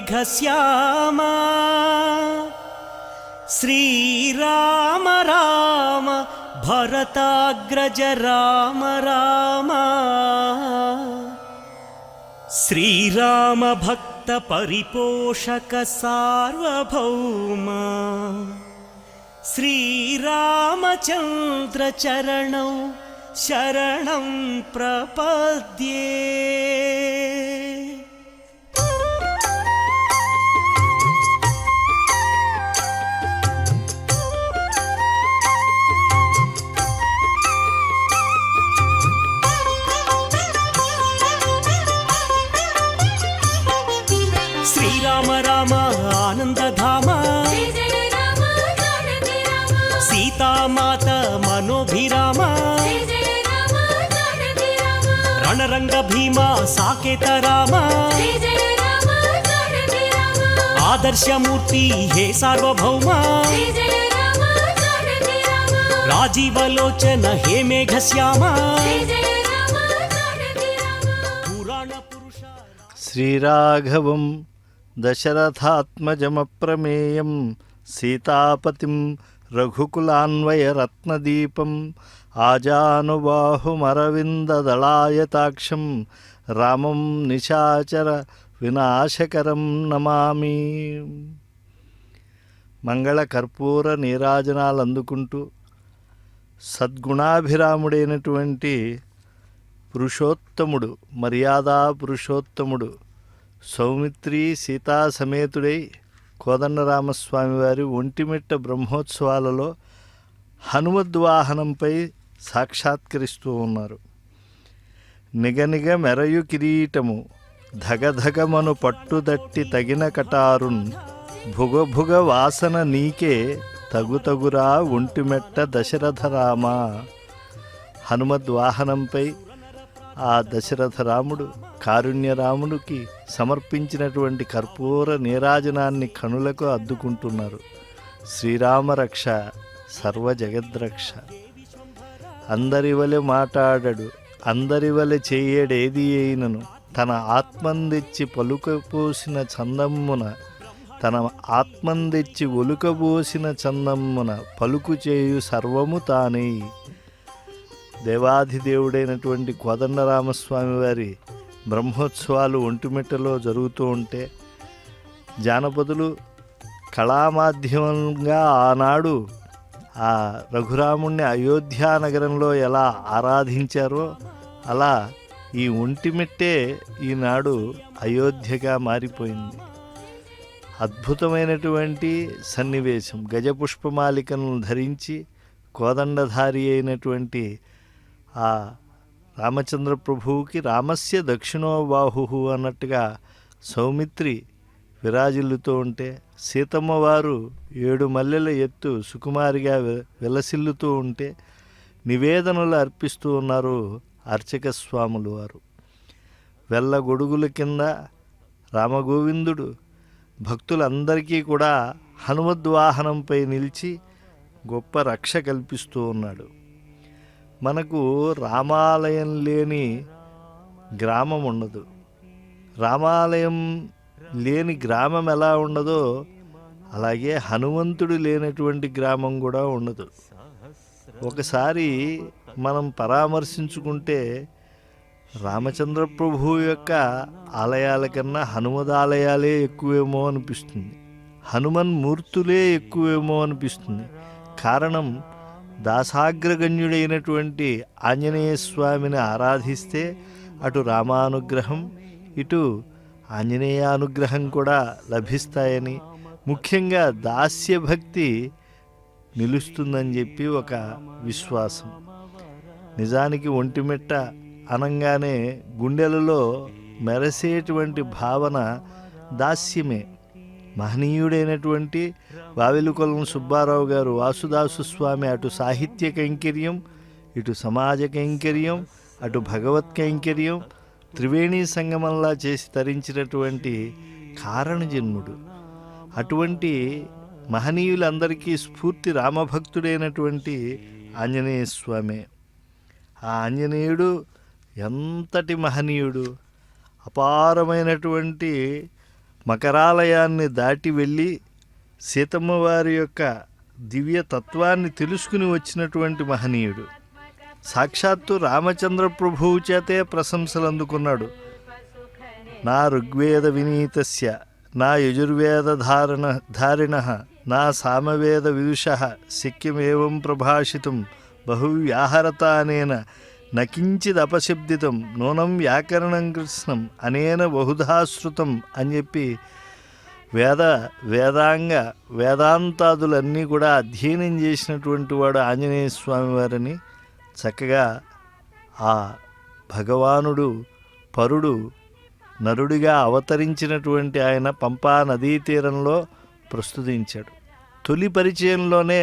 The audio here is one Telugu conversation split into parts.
మేఘశ్యామా శ్రీరామ రామ భరతాగ్రజ రామ రామ శ్రీరామ భక్త పరిపోషక సార్వభౌమ శ్రీరామచంద్ర చరణం శరణం ప్రపద్యే. శ్రీరామ రామ ఆనందధామ సీతామాత మనోభిరామ రణరంగ భీమ సాకేత రామ ఆదర్శమూర్తి హే సార్వభౌమ రాజీవలోచన హే మేఘశ్యామ పురాణ పురుష. శ్రీరాఘవం దశరథాత్మజమప్రమేయం సీతాపతిం రఘుకులాన్వయరత్నదీపం ఆజానుబాహుమరవిందదళాయతాక్షం రామం నిశాచర వినాశకరం నమామి. మంగళ కర్పూర నీరాజనాలు అందుకుంటూ సద్గుణాభిరాముడైనటువంటి పురుషోత్తముడు, మర్యాదా పురుషోత్తముడు సౌమిత్రి సీతా సమేతుడై కోదండరామస్వామివారి ఒంటిమిట్ట బ్రహ్మోత్సవాలలో హనుమద్వాహనంపై సాక్షాత్కరిస్తూ ఉన్నారు. నిగనిగ మెరయు కిరీటము ధగధగమను పట్టుదట్టి తగిన కటారున్ భుగభుగ వాసన నీకే తగుతగురా ఒంటిమెట్ట దశరథరామ. హనుమద్వాహనంపై ఆ దశరథరాముడు కారుణ్యరాముడికి సమర్పించినటువంటి కర్పూర నీరాజనాన్ని కనులకు అద్దుకుంటున్నారు. శ్రీరామరక్ష సర్వజగద్రక్ష. అందరివలె మాటాడడు అందరివలె చేయడేది అయినను తన ఆత్మందెచ్చి పలుకపోసిన చందమ్మున తన ఆత్మందెచ్చి ఒలుకబోసిన చందమ్మున పలుకు చేయు సర్వము తానే. దేవాధిదేవుడైనటువంటి కోదండరామస్వామి వారి బ్రహ్మోత్సవాలు ఒంటిమిట్టలో జరుగుతూ ఉంటే జానపదులు కళామాధ్యమంగా ఆనాడు ఆ రఘురాముణ్ణి అయోధ్యా నగరంలో ఎలా ఆరాధించారో అలా ఈ ఒంటిమిట్టే ఈనాడు అయోధ్యగా మారిపోయింది. అద్భుతమైనటువంటి సన్నివేశం. గజపుష్పమాలికను ధరించి కోదండధారి అయినటువంటి ఆ రామచంద్ర ప్రభువుకి రామస్య దక్షిణో బాహు అన్నట్టుగా సౌమిత్రి విరాజిల్లుతూ ఉంటే సీతమ్మ వారు 7 మల్లెల ఎత్తు సుకుమారిగా విలసిల్లుతూ ఉంటే నివేదనలు అర్పిస్తూ ఉన్నారు అర్చక స్వాములు వారు. వెళ్ళగొడుగుల కింద రామగోవిందుడు భక్తులందరికీ కూడా హనుమద్వాహనంపై నిలిచి గొప్ప రక్ష కల్పిస్తూ ఉన్నాడు. మనకు రామాలయం లేని గ్రామం ఉండదు. రామాలయం లేని గ్రామం ఎలా ఉండదో అలాగే హనుమంతుడు లేనటువంటి గ్రామం కూడా ఉండదు. ఒకసారి మనం పరామర్శించుకుంటే రామచంద్ర ప్రభువు యొక్క ఆలయాల కన్నా హనుమదాలయాలే ఎక్కువేమో అనిపిస్తుంది. హనుమన్ మూర్తులే ఎక్కువేమో అనిపిస్తుంది. కారణం దాసాగ్రగణ్యుడైనటువంటి ఆంజనేయ స్వామిని ఆరాధిస్తే అటు రామానుగ్రహం ఇటు ఆంజనేయానుగ్రహం కూడా లభిస్తాయని, ముఖ్యంగా దాస్యభక్తి నిలుస్తుందని చెప్పి ఒక విశ్వాసం. నిజానికి ఒంటిమిట్ట అనంగానే గుండెలలో మెరసేటువంటి భావన దాస్యమే. మహనీయుడైనటువంటి వావిలుకొలం సుబ్బారావు గారు వాసుదాసు స్వామి అటు సాహిత్య కైంకర్యం, ఇటు సమాజ కైంకర్యం, అటు భగవత్ కైంకర్యం త్రివేణీ సంగమంలా చేసి తరించినటువంటి కారణజన్ముడు. అటువంటి మహనీయులందరికీ స్ఫూర్తి రామభక్తుడైనటువంటి ఆంజనేయ స్వామి. ఆ ఆంజనేయుడు ఎంతటి మహనీయుడు! అపారమైనటువంటి మకరాలయాన్ని దాటి వెళ్ళి సీతమ్మ వారి యొక్క దివ్య తత్వాన్ని తెలుసుకుని వచ్చినటువంటి మహనీయుడు. సాక్షాత్తు రామచంద్ర ప్రభువు చేతే ప్రశంసలు అందుకున్నాడు. నా ఋగ్వేద వినీతస్య నా యజుర్వేద ధారిణః నా సామవేద విదుషః శక్యమేవం ప్రభాషితుం బహువ్యాహరతానేన నకించిదపశబ్దితం నూనం వ్యాకరణం కృష్ణం అనేన బహుధాశ్రుతం అని చెప్పి వేదాంతాదులన్నీ కూడా అధ్యయనం చేసినటువంటి వాడు ఆంజనేయ స్వామి వారిని చక్కగా ఆ భగవానుడు పరుడు నరుడిగా అవతరించినటువంటి ఆయన పంపా నదీ తీరంలో ప్రస్తుతించాడు. తొలి పరిచయంలోనే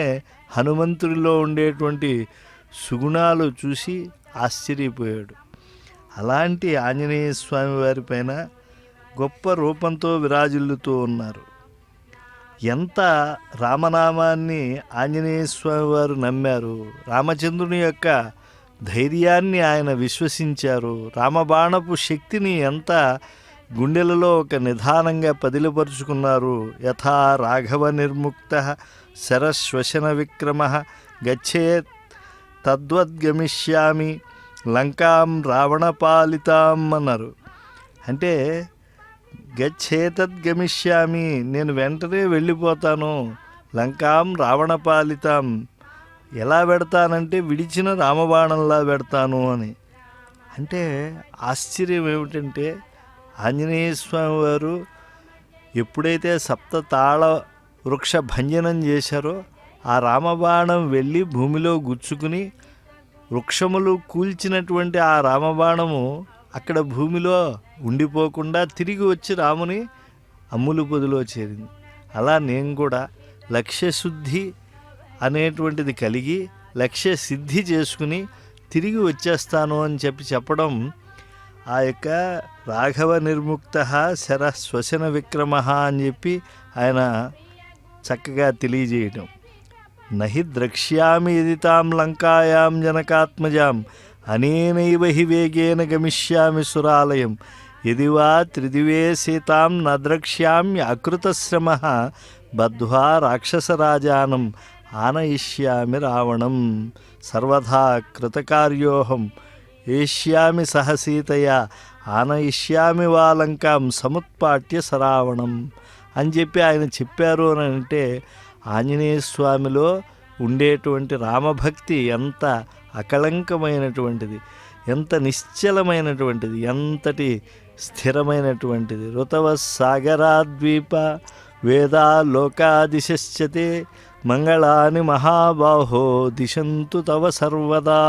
హనుమంతుడిలో ఉండేటువంటి సుగుణాలు చూసి ఆశ్చర్యపోయాడు. అలాంటి ఆంజనేయ స్వామి వారిపైన గొప్ప రూపంతో విరాజిల్లుతూ ఉన్నారు. ఎంత రామనామాన్ని ఆంజనేయ స్వామి వారు నమ్మారు, రామచంద్రుని యొక్క ధైర్యాన్ని ఆయన విశ్వసించారు, రామబాణపు శక్తిని ఎంత గుండెలలో ఒక నిధానంగా పదిలపరుచుకున్నారు. యథా రాఘవ నిర్ముక్త శరశ్వశన విక్రమ గచ్చేత్ తద్వద్గమిష్యామి లంకాం రావణపాలితాం అన్నారు. అంటే గచ్చేతద్గమిష్యామి, నేను వెంటనే వెళ్ళిపోతాను, లంకాం రావణపాలితాం, ఎలా పెడతానంటే విడిచిన రామబాణంలా పెడతాను అని. అంటే ఆశ్చర్యం ఏమిటంటే ఆంజనేయ స్వామి వారు ఎప్పుడైతే సప్తతాళ వృక్ష భంజనం చేశారో ఆ రామబాణం వెళ్ళి భూమిలో గుచ్చుకుని వృక్షములు కూల్చినటువంటి ఆ రామబాణము అక్కడ భూమిలో ఉండిపోకుండా తిరిగి వచ్చి రాముని అమ్ములు పొదిలో చేరింది. అలా నేను కూడా లక్ష్యశుద్ధి అనేటువంటిది కలిగి లక్ష్య సిద్ధి చేసుకుని తిరిగి వచ్చేస్తాను అని చెప్పడం ఆ యొక్క రాఘవ నిర్ముక్త శర శ్వశన విక్రమ అని చెప్పి ఆయన చక్కగా తెలియజేయటం. నహి ద్రక్ష్యామి యది తాం లంకాయాం జనకాత్మజాం అనేనైవ హి వేగేన గమిష్యామి సురాలయం యది వా త్రిదివే సీతాం న ద్రక్ష్యామి అకృతశ్రమః బద్ధ్వా రాక్షసరాజానం ఆనయిష్యామి రావణం సర్వదా కృతకార్యోహం ఏష్యామి సహ సీతయా ఆనయిష్యామి వా లంకాం సముత్పాట్య సరావణం అని చెప్పి ఆయన చెప్పారు అని అంటే ఆంజనేయ స్వామిలో ఉండేటువంటి రామభక్తి ఎంత అకళంకమైనటువంటిది, ఎంత నిశ్చలమైనటువంటిది, ఎంతటి స్థిరమైనటువంటిది. ఋతవ సాగరాద్వీప వేదా లోకాదిశశ్చతే మంగళాని మహాబాహో దిశంతు తవ సర్వదా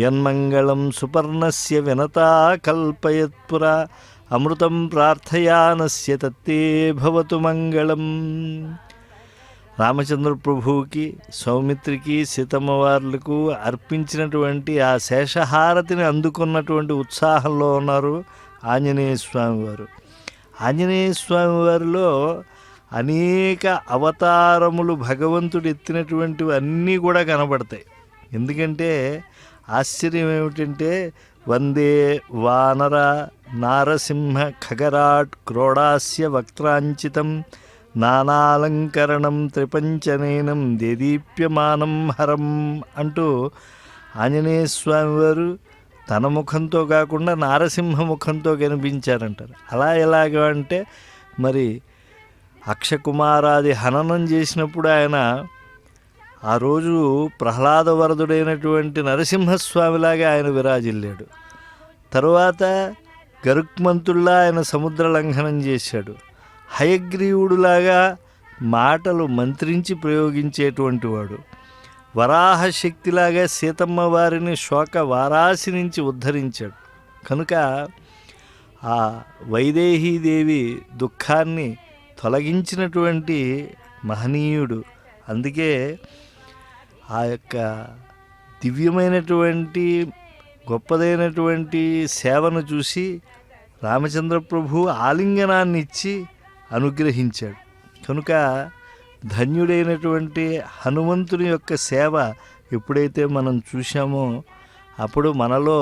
యన్మంగళం సుపర్ణస్య వినతా కల్పయత్పురా అమృతం ప్రార్థయానస్య తత్తే భవతు మంగళం. రామచంద్ర ప్రభువుకి సౌమిత్రికి సీతమ్మ వార్లకు అర్పించినటువంటి ఆ శేషహారతిని అందుకున్నటువంటి ఉత్సాహంలో ఉన్నారు ఆంజనేయ స్వామి వారు. ఆంజనేయ స్వామి వారిలో అనేక అవతారములు భగవంతుడు ఎత్తినటువంటివి అన్నీ కూడా కనబడతాయి. ఎందుకంటే ఆశ్చర్యం ఏమిటంటే వందే వానర నారసింహ ఖగరాట్ క్రోడాస్య వక్త్రాంచితం నానాలంకరణం త్రిపంచనైనం దేదీప్యమానం హరం అంటూ ఆంజనేయ స్వామి వారు తన ముఖంతో కాకుండా నారసింహ ముఖంతో కనిపించారంటారు. అలా ఎలాగా అంటే మరి అక్షకుమారాది హననం చేసినప్పుడు ఆయన ఆ రోజు ప్రహ్లాదవరదుడైనటువంటి నరసింహస్వామిలాగా ఆయన విరాజిల్లాడు. తరువాత గరుక్మంతుల్లా ఆయన సముద్ర లంఘనం చేశాడు. హయగ్రీవుడులాగా మాటలు మంత్రించి ప్రయోగించేటువంటి వాడు. వరాహ శక్తిలాగా సీతమ్మ వారిని శోక వారాసి నుంచి ఉద్ధరించాడు. కనుక ఆ వైదేహీదేవి దుఃఖాన్ని తొలగించినటువంటి మహనీయుడు. అందుకే ఆ యొక్క దివ్యమైనటువంటి గొప్పదైనటువంటి సేవను చూసి రామచంద్ర ప్రభు ఆలింగనాన్ని ఇచ్చి అనుగ్రహించాడు. కనుక ధన్యుడైనటువంటి హనుమంతుని యొక్క సేవ ఎప్పుడైతే మనం చూశామో అప్పుడు మనలో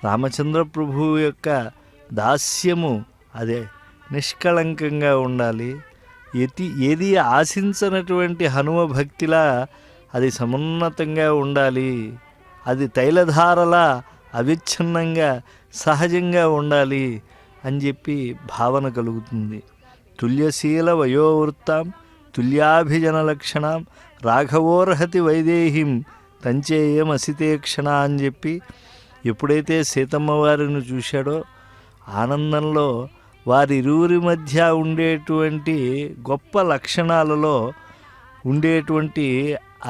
రామచంద్ర ప్రభువు యొక్క దాస్యము అదే నిష్కళంకంగా ఉండాలి. ఏది ఆశించనటువంటి హనుమ భక్తిలా అది సమున్నతంగా ఉండాలి. అది తైలధారలా అవిచ్ఛిన్నంగా సహజంగా ఉండాలి అని చెప్పి భావన కలుగుతుంది. తుల్యశీల వయోవృత్తాం తుల్యాభిజన లక్షణం రాఘవోర్హతి వైదేహిం తంచేయమసితే క్షణ అని చెప్పి ఎప్పుడైతే సీతమ్మ వారిని చూశాడో ఆనందంలో వారిరువురి మధ్య ఉండేటువంటి గొప్ప లక్షణాలలో ఉండేటువంటి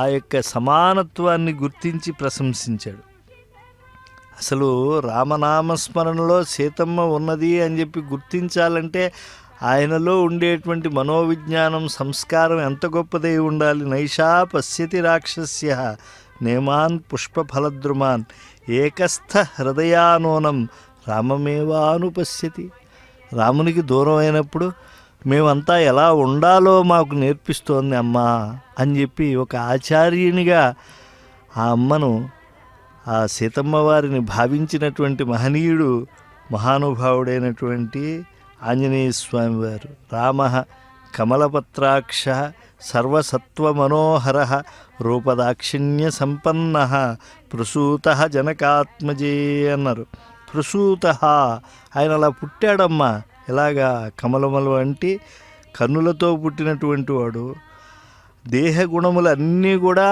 ఆ యొక్క సమానత్వాన్ని గుర్తించి ప్రశంసించాడు. అసలు రామనామస్మరణలో సీతమ్మ ఉన్నది అని చెప్పి గుర్తించాలంటే ఆయనలో ఉండేటువంటి మనోవిజ్ఞానం సంస్కారం ఎంత గొప్పదై ఉండాలి. నైషా పశ్యతి రాక్షస్య నేమాన్ పుష్పఫలద్రుమాన్ ఏకస్థ హృదయానోనం రామమేవానుపశ్యతి. రామునికి దూరం అయినప్పుడు మేమంతా ఎలా ఉండాలో మాకు నేర్పిస్తోంది అమ్మా అని చెప్పి ఒక ఆచార్యునిగా ఆ అమ్మను ఆ సీతమ్మ వారిని భావించినటువంటి మహనీయుడు మహానుభావుడైనటువంటి ఆంజనేయ స్వామి వారు. రామ కమలపత్రాక్ష సర్వసత్వమనోహర రూపదాక్షిణ్య సంపన్న ప్రసూత జనకాత్మజే అన్నారు. ప్రసూత ఆయన అలా పుట్టాడమ్మా. ఎలాగా కమలములు వంటి కన్నులతో పుట్టినటువంటి వాడు. దేహగుణములు అన్నీ కూడా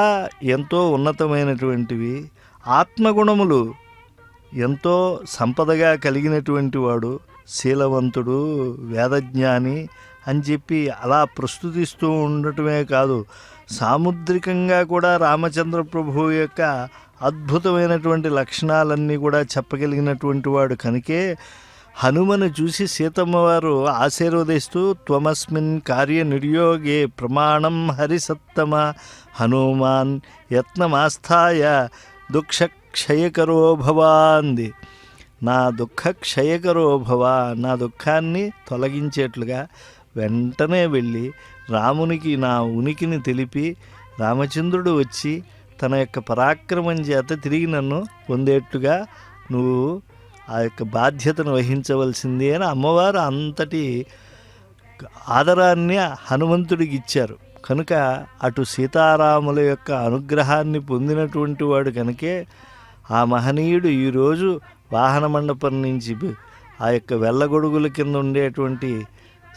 ఎంతో ఉన్నతమైనటువంటివి. ఆత్మగుణములు ఎంతో సంపదగా కలిగినటువంటి వాడు. శీలవంతుడు, వేదజ్ఞాని అని చెప్పి అలా ప్రస్తుతిస్తూ ఉండటమే కాదు, సాముద్రికంగా కూడా రామచంద్ర ప్రభువు యొక్క అద్భుతమైనటువంటి లక్షణాలన్నీ కూడా చెప్పగలిగినటువంటి వాడు. కనుకే హనుమను చూసి సీతమ్మ వారు ఆశీర్వదిస్తూ త్వమస్మిన్ కార్య నిర్యోగే ప్రమాణం హరిసత్తమ హనుమాన్ యత్నమాస్థాయ దుఃఖక్షయకరో భవ అంది. నా దుఃఖక్షయకరో భవ, నా దుఃఖాన్ని తొలగించేట్లుగా వెంటనే వెళ్ళి రామునికి నా ఉనికిని తెలిపి రామచంద్రుడు వచ్చి తన యొక్క పరాక్రమం చేత తిరిగి నన్ను పొందేట్టుగా నువ్వు ఆ యొక్క బాధ్యతను వహించవలసింది అని అమ్మవారు అంతటి ఆదరాన్ని హనుమంతుడికి ఇచ్చారు. కనుక అటు సీతారాముల యొక్క అనుగ్రహాన్ని పొందినటువంటి వాడు కనుకే ఆ మహనీయుడు ఈరోజు వాహన మండపం నుంచి ఆ యొక్క వెళ్ళగొడుగుల కింద ఉండేటువంటి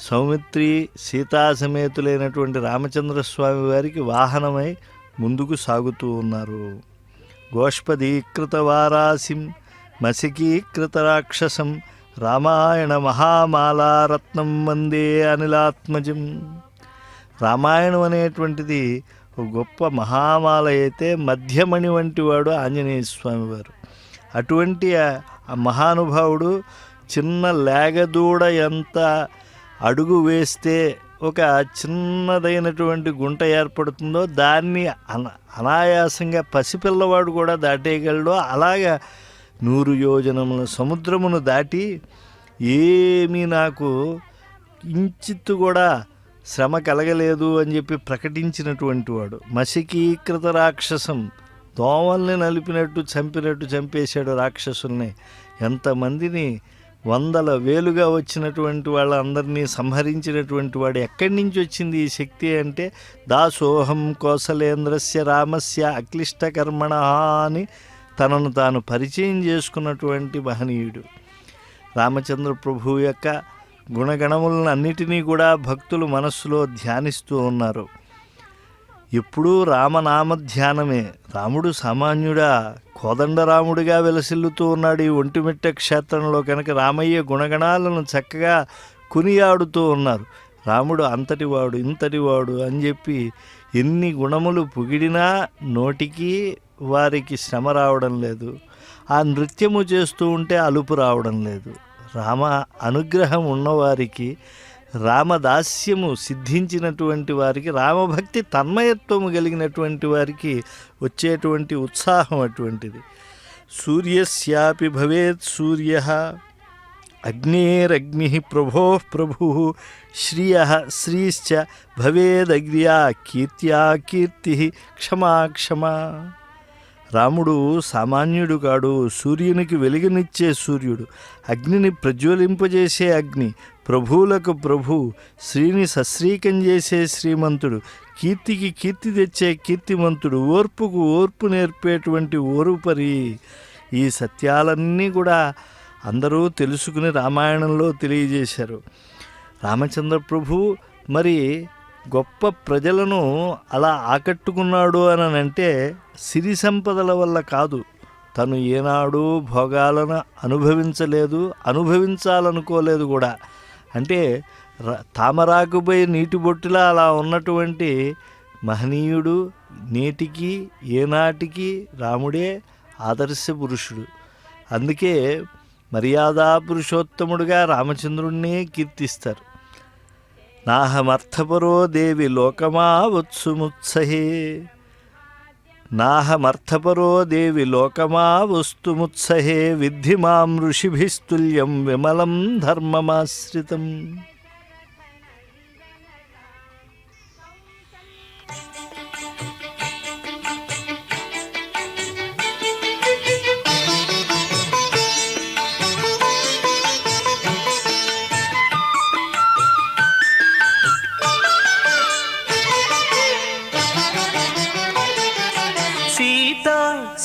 సౌమిత్రి సీతా సమేతులైనటువంటి రామచంద్రస్వామి వారికి వాహనమై ముందుకు సాగుతూ ఉన్నారు. గోష్పదీకృత వారాసిం మసికీకృత రాక్షసం రామాయణ మహామాలారత్నం వందే అనిలాత్మజం. రామాయణం అనేటువంటిది ఒక గొప్ప మహామాల అయితే మధ్యమణి వంటి వాడు ఆంజనేయ స్వామి వారు. అటువంటి ఆ మహానుభావుడు చిన్న లేగదూడ ఎంత అడుగు వేస్తే ఒక చిన్నదైనటువంటి గుంట ఏర్పడుతుందో దాన్ని అనాయాసంగా పసిపిల్లవాడు కూడా దాటేయగలడు. అలాగా 100 యోజనముల సముద్రమును దాటి ఏమీ నాకు ఇంచిత్తు కూడా శ్రమ కలగలేదు అని చెప్పి ప్రకటించినటువంటి వాడు. మసికీకృత రాక్షసం, దోమల్ని నలిపినట్టు చంపినట్టు చంపేశాడు రాక్షసుల్ని. ఎంతమందిని వందల వేలుగా వచ్చినటువంటి వాళ్ళందరినీ సంహరించినటువంటి వాడు. ఎక్కడి నుంచి వచ్చింది ఈ శక్తి అంటే దాసోహం కోసలేంద్రస్య రామస్య అక్లిష్టకర్మణ అని తనను తాను పరిచయం చేసుకున్నటువంటి మహనీయుడు. రామచంద్ర ప్రభువు యొక్క గుణగణములను అన్నిటినీ కూడా భక్తులు మనస్సులో ధ్యానిస్తూ ఉన్నారు. ఎప్పుడూ రామనామ ధ్యానమే. రాముడు సామాన్యుడా, కోదండరాముడిగా వెలసిల్లుతూ ఉన్నాడు ఈ ఒంటిమిట్ట క్షేత్రంలో. కనుక రామయ్య గుణగణాలను చక్కగా కొనియాడుతూ ఉన్నారు. రాముడు అంతటివాడు ఇంతటివాడు అని చెప్పి ఎన్ని గుణములు పొగిడినా నోటికి వారికి శ్రమ రావడం లేదు. ఆ నృత్యము చేస్తూ ఉంటే అలుపు రావడం లేదు. రామ అనుగ్రహం ఉన్నవారికి, రామదాస్యము సిద్ధించినటువంటి వారికి, రామభక్తి తన్మయత్వము కలిగినటువంటి వారికి వచ్చేటువంటి ఉత్సాహం అటువంటిది. సూర్యస్యాపి భవేత్ సూర్య అగ్నేరగ్ని ప్రభో ప్రభు శ్రియ శ్రీశ్చ భవేదగ్ర్యా కీర్త్యా కీర్తి క్షమా క్షమా. రాముడు సామాన్యుడు కాడు, సూర్యునికి వెలుగునిచ్చే సూర్యుడు, అగ్నిని ప్రజ్వలింపజేసే అగ్ని, ప్రభువులకు ప్రభు, శ్రీని సశ్రీకం చేసే శ్రీమంతుడు, కీర్తికి కీర్తి తెచ్చే కీర్తిమంతుడు, ఓర్పుకు ఓర్పు నేర్పేటువంటి ఓరుపరి. ఈ సత్యాలన్నీ కూడా అందరూ తెలుసుకుని రామాయణంలో తెలియజేశారు. రామచంద్ర ప్రభు మరి గొప్ప ప్రజలను అలా ఆకట్టుకున్నాడు అని అంటే సిరి సంపదల వల్ల కాదు. తను ఏనాడు భోగాలను అనుభవించలేదు, అనుభవించాలనుకోలేదు కూడా. అంటే తామరాకుపై నీటి బొట్టులా అలా ఉన్నటువంటి మహనీయుడు నేటికి ఏనాటికి రాముడే ఆదర్శ పురుషుడు. అందుకే మర్యాదా పురుషోత్తముడుగా రామచంద్రుణ్ణే కీర్తిస్తారు. నాహమర్థపరో దేవి లోకమా వత్సుముత్సహే, నాహమర్థపరో దేవి లోకమా వస్తుముత్సహే, విద్ధి మాం ఋషిభిస్తుల్యం విమలం ధర్మమాశ్రితం.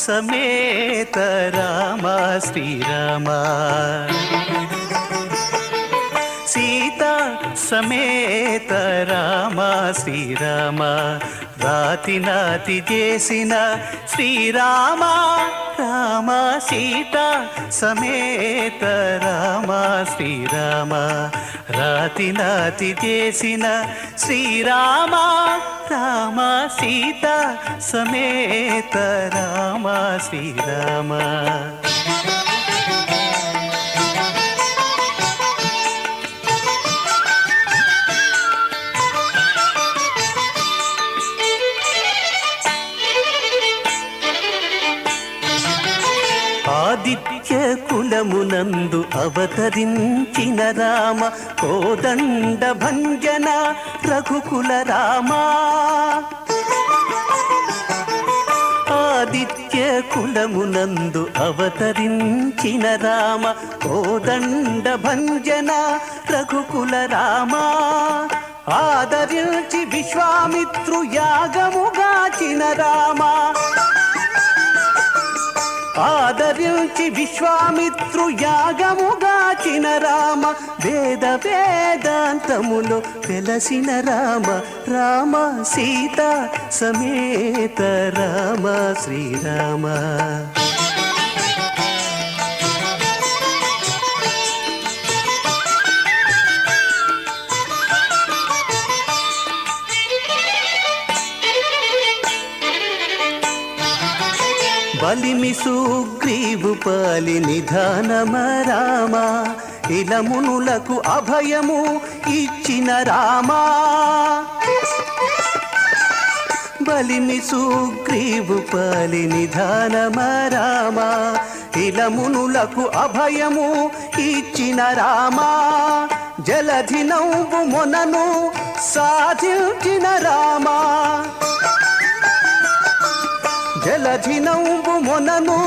సమేత రామ శ్రీరామ, సీతా సమేత రామ శ్రీరామ, రాతి నాతి చేసిన శ్రీరామ రామ, సీతా సమేత రామ శ్రీరామ, రాతి నాతి చేసిన శ్రీరామ రామ, సీతా సమేత రామ శ్రీరామ. ఆదిత్య కులమునందు అవతరించిన రామ, కోదండ భంజన రఘుకుల రామ. ఆదిత్య కులమునందు అవతరించిన రామ, కోదండ భంజన రఘుకుల రామ. ఆదరించి విశ్వామిత్రు యాగముగాచిన రామ, ఆదరించి విశ్వామిత్రు యాగముగాచిన రామ, వేద వేదాంతములో వెలసిన రామ రామ, సీతా సమేత రామ శ్రీరామ. బలిమి సుగ్రీవు పాలి నిధానమ రామ, ఇలమునులకు అభయము ఇచ్చిన రామ. బలిమి సుగ్రీవు పాలి నిధానమ రామ, ఇలమునులకు అభయము ఇచ్చిన రామ. జలధి నవ్వు మొనను సాధించిన రామ, జలధి నవ్వు మొనను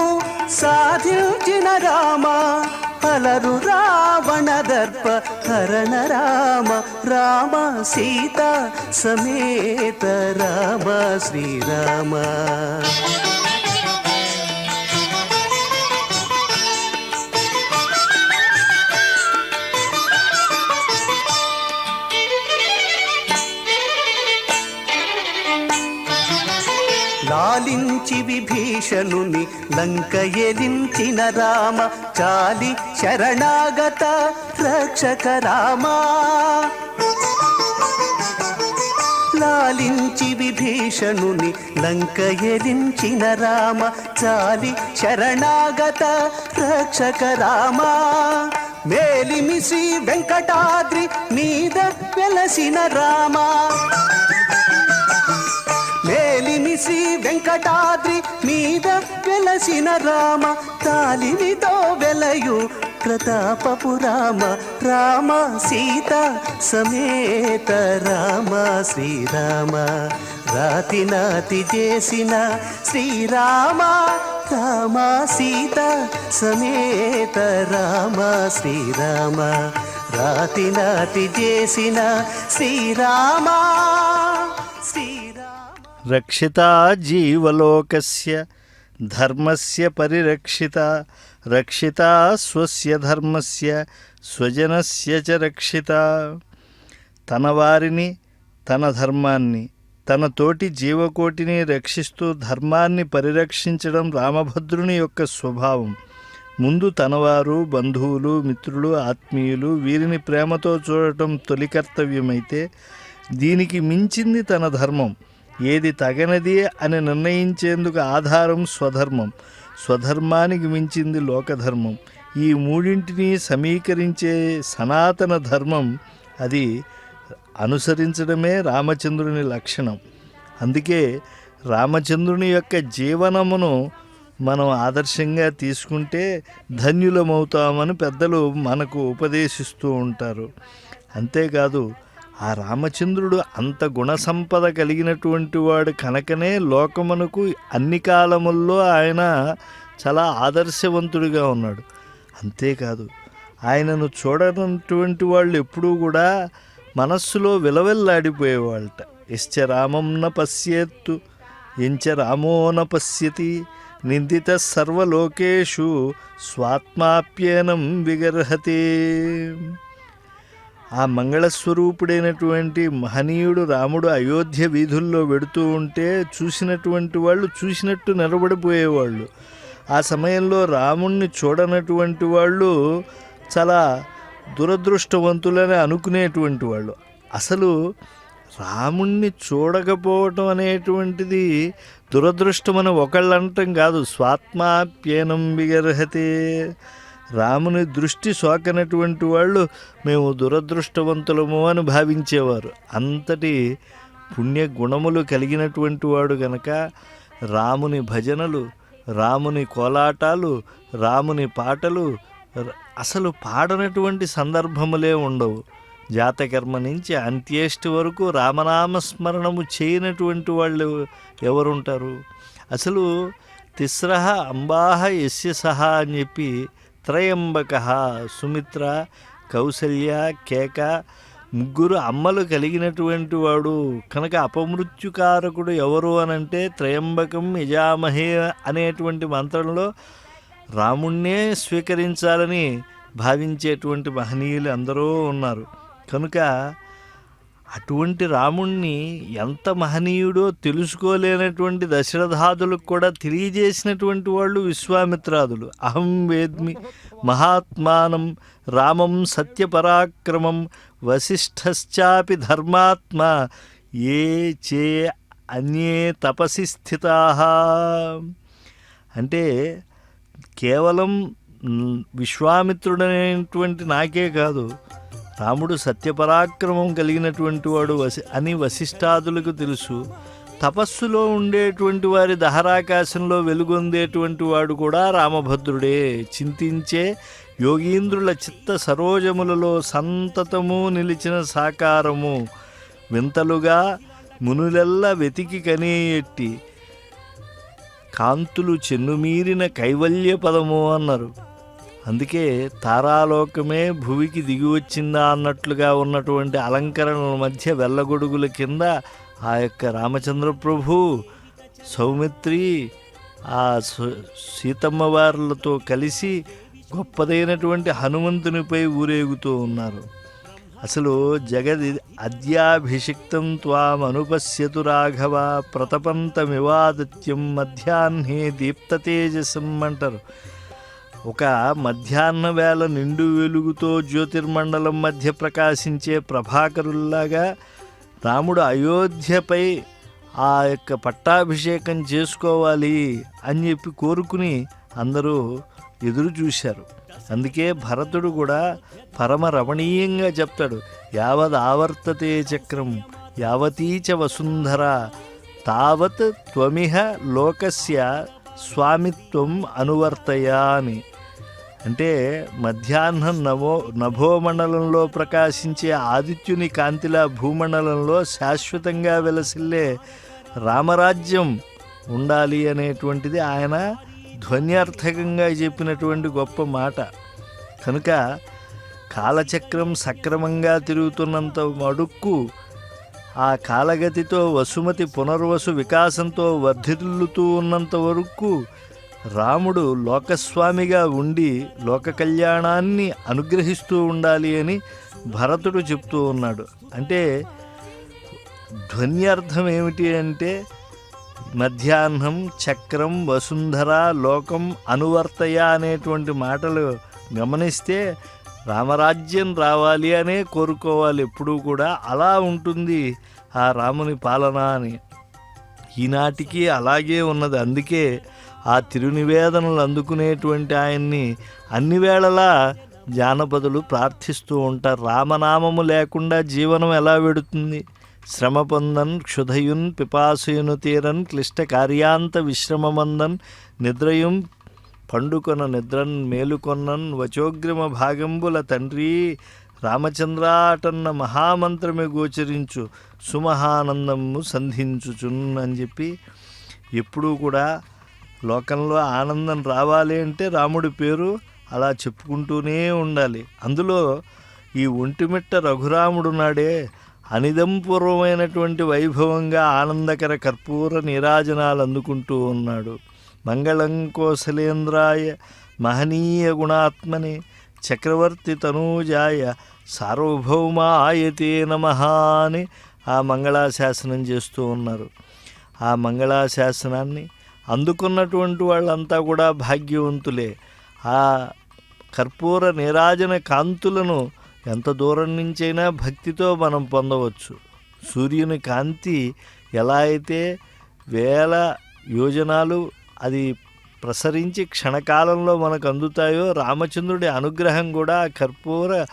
సాధించిన రామ. అలరు రావణ దర్ప హరణ రామ రామ, సీతా సమేత రామ శ్రీరామ. లాలించి విభీషణుని లంక ఎలించిన రామ, చాలి శరణాగత రక్షక రామ. లాలించి విభీషణుని లంక ఎలించిన రామ, చాలి శరణాగత రక్షక రామ. మేలిమి శ్రీ వెంకటాద్రి మీద వెలసిన రామ, మేలిమి శ్రీ వెంకటాద్రి మీద వెలసిన రామ. తాలినితో వెలయు ప్రతాపపు రామ రామ సీత సమేత రామ శ్రీరామ రాతి నాతి చేసిన శ్రీరామ రామ సీత సమేత రామ శ్రీరామ రాతి నాతి చేసిన శ్రీరామ శ్రీరామ రక్షితా జీవలోకస్య ధర్మస్య పరిరక్షిత రక్షిత స్వస్య ధర్మస్య స్వజనస్య చ రక్షిత. తన వారిని, తన ధర్మాన్ని, తన తోటి జీవకోటిని రక్షిస్తూ ధర్మాన్ని పరిరక్షించడం రామభద్రుని యొక్క స్వభావం. ముందు తనవారు, బంధువులు, మిత్రులు, ఆత్మీయులు వీరిని ప్రేమతో చూడటం తొలి కర్తవ్యమైతే, దీనికి మించింది తన ధర్మం. ఏది తగనది అని నిర్ణయించేందుకు ఆధారం స్వధర్మం. స్వధర్మానికి మించింది లోకధర్మం. ఈ మూడింటిని సమీకరించే సనాతన ధర్మం అది అనుసరించడమే రామచంద్రుని లక్షణం. అందుకే రామచంద్రుని యొక్క జీవనమును మనం ఆదర్శంగా తీసుకుంటే ధన్యులమవుతామని పెద్దలు మనకు ఉపదేశిస్తూ ఉంటారు. అంతేకాదు ఆ రామచంద్రుడు అంత గుణసంపద కలిగినటువంటి వాడు కనుకనే లోకమునకు అన్ని కాలముల్లో ఆయన చాలా ఆదర్శవంతుడిగా ఉన్నాడు. అంతేకాదు ఆయనను చూడనటువంటి వాళ్ళు ఎప్పుడూ కూడా మనస్సులో విలవెల్లాడిపోయేవాళ్ళట. యశ్చ రామం న పశ్యేత్తు ఎంచ రామో న పశ్యతి నిందిత సర్వలోకేషు స్వాత్మాప్యేనం విగర్హతే. ఆ మంగళస్వరూపుడైనటువంటి మహనీయుడు రాముడు అయోధ్య వీధుల్లో వెడుతూ ఉంటే చూసినటువంటి వాళ్ళు చూసినట్టు నిలబడిపోయేవాళ్ళు. ఆ సమయంలో రాముణ్ణి చూడనటువంటి వాళ్ళు చాలా దురదృష్టవంతులని అనుకునేటువంటి వాళ్ళు. అసలు రాముణ్ణి చూడకపోవటం అనేటువంటిది దురదృష్టమని ఒకళ్ళు అనటం కాదు. స్వాత్మాప్యేనం విగర్హతే. రాముని దృష్టి సోకనటువంటి వాళ్ళు మేము దురదృష్టవంతులము అని భావించేవారు. అంతటి పుణ్య గుణములు కలిగినటువంటి వాడు గనక రాముని భజనలు, రాముని కోలాటాలు, రాముని పాటలు అసలు పాడనటువంటి సందర్భములే ఉండవు. జాతకర్మ నుంచి అంత్యేష్టి వరకు రామనామస్మరణము చేయనటువంటి వాళ్ళు ఎవరుంటారు? అసలు తిస్రః అంబాః యస్య సహ అని చెప్పి త్రయంబక, సుమిత్ర, కౌసల్య, కేక ముగ్గురు అమ్మలు కలిగినటువంటి వాడు కనుక అపమృత్యుకారకుడు ఎవరు అనంటే త్రయంబకం యజామహే అనేటువంటి మంత్రంలో రాముణ్ణే స్వీకరించాలని భావించేటువంటి మహనీయులు అందరూ ఉన్నారు. కనుక అటువంటి రాముణ్ణి ఎంత మహనీయుడో తెలుసుకోలేనటువంటి దశరథాదులకు కూడా తెలియజేసినటువంటి వాళ్ళు విశ్వామిత్రాదులు. అహం వేద్మి మహాత్మానం రామం సత్యపరాక్రమం వసిష్ఠశ్చాపి ధర్మాత్మ ఏ చే అన్యే తపసి స్థితాః. అంటే కేవలం విశ్వామిత్రుడనేటువంటి నాకే కాదు, రాముడు సత్యపరాక్రమం కలిగినటువంటి వాడు అని వశిష్ఠాదులకు తెలుసు. తపస్సులో ఉండేటువంటి వారి దహరాకాశంలో వెలుగొందేటువంటి వాడు కూడా రామభద్రుడే. చింతించే యోగీంద్రుల చిత్త సరోజములలో సంతతము నిలిచిన సాకారము వింతలుగా మునులెల్ల వెతికి కనేయెట్టి కాంతులు చెన్నుమీరిన కైవల్య పదము అన్నారు. అందుకే తారాలోకమే భువికి దిగి వచ్చిందా అన్నట్లుగా ఉన్నటువంటి అలంకరణల మధ్య వెళ్ళగొడుగుల కింద ఆ యొక్క రామచంద్ర ప్రభు, సౌమిత్రి, ఆ సీతమ్మ వార్లతో కలిసి గొప్పదైనటువంటి హనుమంతునిపై ఊరేగుతూ ఉన్నారు. అసలు జగది అద్యాభిషిక్తం త్వామనుపశ్యతు రాఘవ ప్రతపంతమివాదిత్యం మధ్యాహ్నే దీప్తతేజసం అంటారు. ఒక మధ్యాహ్న వేళ నిండు వెలుగుతో జ్యోతిర్మండలం మధ్య ప్రకాశించే ప్రభాకరుల్లాగా రాముడు అయోధ్యపై ఆ యొక్క పట్టాభిషేకం చేసుకోవాలి అని చెప్పి కోరుకుని అందరూ ఎదురు చూశారు. అందుకే భరతుడు కూడా పరమ రమణీయంగా చెప్తాడు, యావద్ ఆవర్తతే చక్రం యావతీచ వసుంధర తావత్ త్వమిహ లోకస్య స్వామిత్వం అనువర్తయ అని. అంటే మధ్యాహ్నం నభోమండలంలో ప్రకాశించే ఆదిత్యుని కాంతిలా భూమండలంలో శాశ్వతంగా వెలసిల్లే రామరాజ్యం ఉండాలి అనేటువంటిది ఆయన ధ్వన్యార్థకంగా చెప్పినటువంటి గొప్ప మాట. కనుక కాలచక్రం సక్రమంగా తిరుగుతున్నంత మడుక్కు ఆ కాలగతితో వసుమతి పునర్వసు వికాసంతో వర్ధిల్లుతూ ఉన్నంత వరకు రాముడు లోకస్వామిగా ఉండి లోక కళ్యాణాన్ని అనుగ్రహిస్తూ ఉండాలి అని భరతుడు చెప్తూ ఉన్నాడు. అంటే ధ్వన్యార్థం ఏమిటి అంటే మధ్యాహ్నం, చక్రం, వసుంధర, లోకం, అనువర్తయ అనేటువంటి మాటలు గమనిస్తే రామరాజ్యం రావాలి అనే కోరుకోవాలి ఎప్పుడూ కూడా. అలా ఉంటుంది ఆ రాముని పాలన అని ఈనాటికి అలాగే ఉన్నది. అందుకే ఆ తిరునివేదనలు అందుకునేటువంటి ఆయన్ని అన్ని వేళలా జానపదులు ప్రార్థిస్తూ ఉంటారు. రామనామము లేకుండా జీవనం ఎలా వెడుతుంది? శ్రమ పొందన్ క్షుధయున్ పిపాసుయును తీరన్ క్లిష్ట కార్యాంత విశ్రమమందన్ నిద్రయుం పండుకొన నిద్రన్ మేలుకొన్నన్ వచోగ్రమ భాగంబుల తండ్రి రామచంద్రాటన్న మహామంత్రమే గోచరించు సుమహానందము సంధించుచున్ అని చెప్పి ఎప్పుడూ కూడా లోకంలో ఆనందం రావాలి అంటే రాముడి పేరు అలా చెప్పుకుంటూనే ఉండాలి. అందులో ఈ ఒంటిమిట్ట రఘురాముడు నాడే అనిదంపూర్వమైనటువంటి వైభవంగా ఆనందకర కర్పూర నీరాజనాలు అందుకుంటూ ఉన్నాడు. మంగళం కోసలేంద్రాయ మహనీయ గుణాత్మనే చక్రవర్తి తనూజాయ సార్వభౌమాయతే నమః అని ఆ మంగళాశాసనం చేస్తూ ఉన్నారు. ఆ మంగళాశాసనాన్ని అందుకున్నటువంటి వాళ్ళంతా కూడా భాగ్యవంతులే. ఆ కర్పూర నీరాజన కాంతులను ఎంత దూరం నుంచైనా భక్తితో మనం పొందవచ్చు. సూర్యుని కాంతి ఎలా అయితే వేల యోజనాలు అది ప్రసరించి క్షణకాలంలో మనకు అందుతాయో రామచంద్రుడి అనుగ్రహం కూడా కర్పూర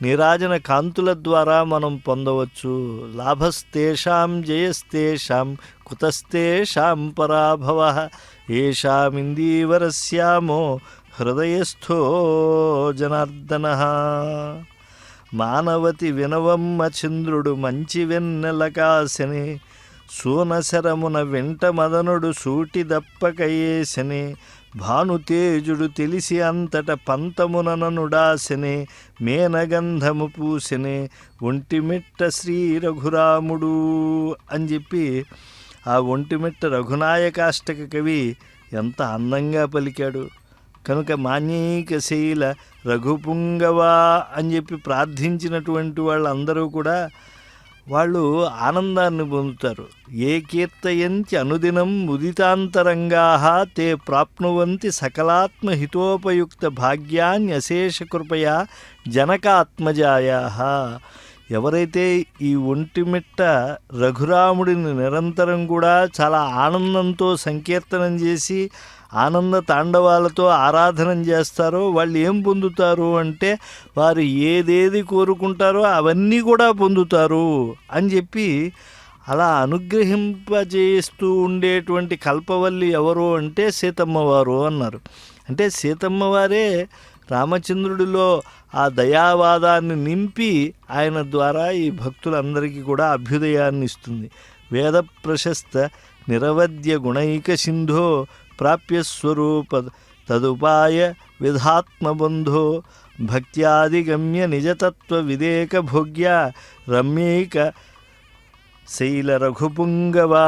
నీరాజన కాంతుల ద్వారా మనం పొందవచ్చు. లాభస్తేషాం జయస్తేషాం కుతస్తేషాం పరాభవః ఏషామిందీవరస్యామో హృదయస్థో జనార్దనః. మానవతి వినవమ్మ చంద్రుడు మంచి వెన్నెలకాసనే సూనశరమున వెంట మదనుడు సూటి దప్పకయేసనే భానుతేజుడు తెలిసి అంతట పంతముననుడాసనే మేనగంధము పూసెనే ఒంటిమిట్ట శ్రీ రఘురాముడు అని చెప్పి ఆ ఒంటిమిట్ట రఘునాయకాష్టక కవి ఎంత అందంగా పలికాడు. కనుక మాన్యైక శైల రఘుపుంగవా అని చెప్పి ప్రార్థించినటువంటి వాళ్ళందరూ కూడా వాళ్ళు ఆనందాన్ని పొందుతారు. ఏ కీర్తయంతి అనుదినం ఉదితాంతరంగా తే ప్రాప్నువంతి సకలాత్మహితోపయుక్త భాగ్యాన్యశేష కృపయా జనకాత్మజాయా. ఎవరైతే ఈ ఒంటిమిట్ట రఘురాముడిని నిరంతరం కూడా చాలా ఆనందంతో సంకీర్తనం చేసి ఆనంద తాండవాలతో ఆరాధన చేస్తారో వాళ్ళు ఏం పొందుతారు అంటే వారు ఏదేది కోరుకుంటారో అవన్నీ కూడా పొందుతారు అని చెప్పి అలా అనుగ్రహింపజేస్తూ ఉండేటువంటి కల్పవల్లి ఎవరు అంటే సీతమ్మవారు అన్నారు. అంటే సీతమ్మవారే రామచంద్రుడిలో ఆ దయావాదాన్ని నింపి ఆయన ద్వారా ఈ భక్తులందరికీ కూడా అభ్యుదయాన్ని ఇస్తుంది. వేద ప్రశస్త నిరవధ్య గుణైక సింధో ప్రాప్యస్వరూప తదుపాయ విధాత్మబంధో భక్త్యాదిగమ్య నిజతత్వ విదేక భోగ్య రమ్యైక శైల రఘుపుంగవా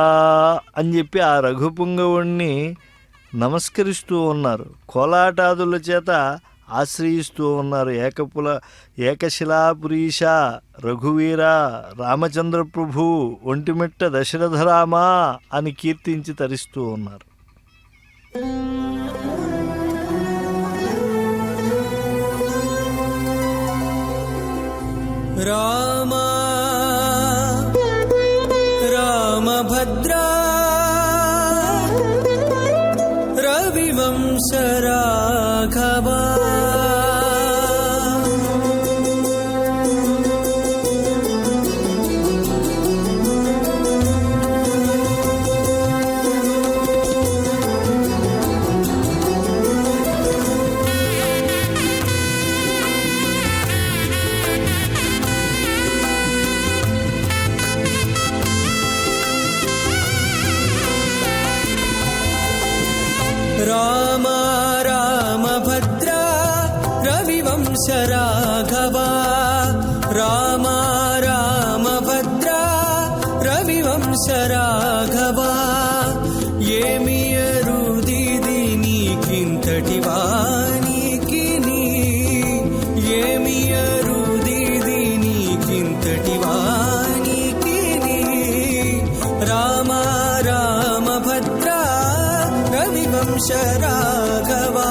అని చెప్పి ఆ రఘుపుంగవుణ్ణి నమస్కరిస్తూ ఉన్నారు. కోలాటాదుల చేత ఆశ్రయిస్తూ ఉన్నారు. ఏకశిలాపురీష రఘువీర రామచంద్ర ప్రభు ఒంటిమిట్ట దశరథరామా అని కీర్తించి తరిస్తూ ఉన్నారు. రామ రామభద్రా రవివంశ రాఘవా రాఘవా ఏమి అరుదిది నీకింతటి వానికి ఏమి అరుదిది నీకింతటి వానికి రామ రామ భద్ర రవివంశ రాఘవా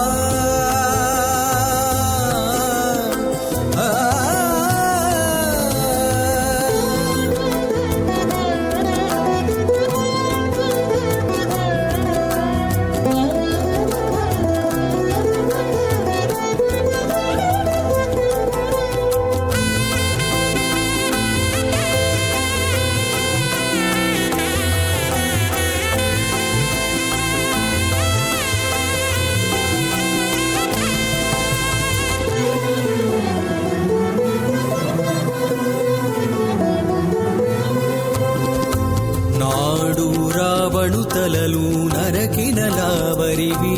రావణు తలలు నరకిన లావరివి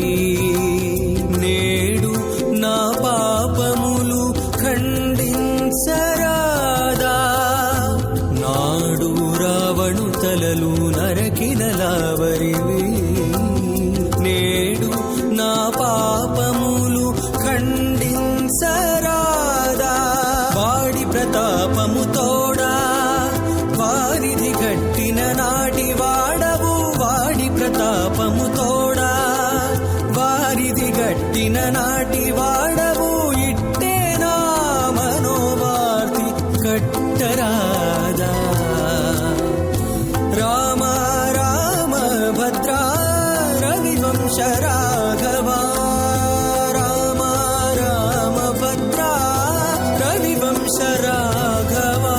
నేడు నా పాపములు ఖండించరాదా నాడు రావణు తలలు నరకిన లావరివి నేడు నా పాపములు ఖండించరాదా వాడి ప్రతాపము తోడా వారిది గట్టిన నాటి వాడవు వాడి ప్రతాపము తోడా వారిది గట్టిన నాటి వాడవు ఇట్టే నా మనోవార్తి కట్టరాదా రామ రామ భద్ర రవివంశ రాఘవా రామ రామ భద్ర రవివంశ రాఘవా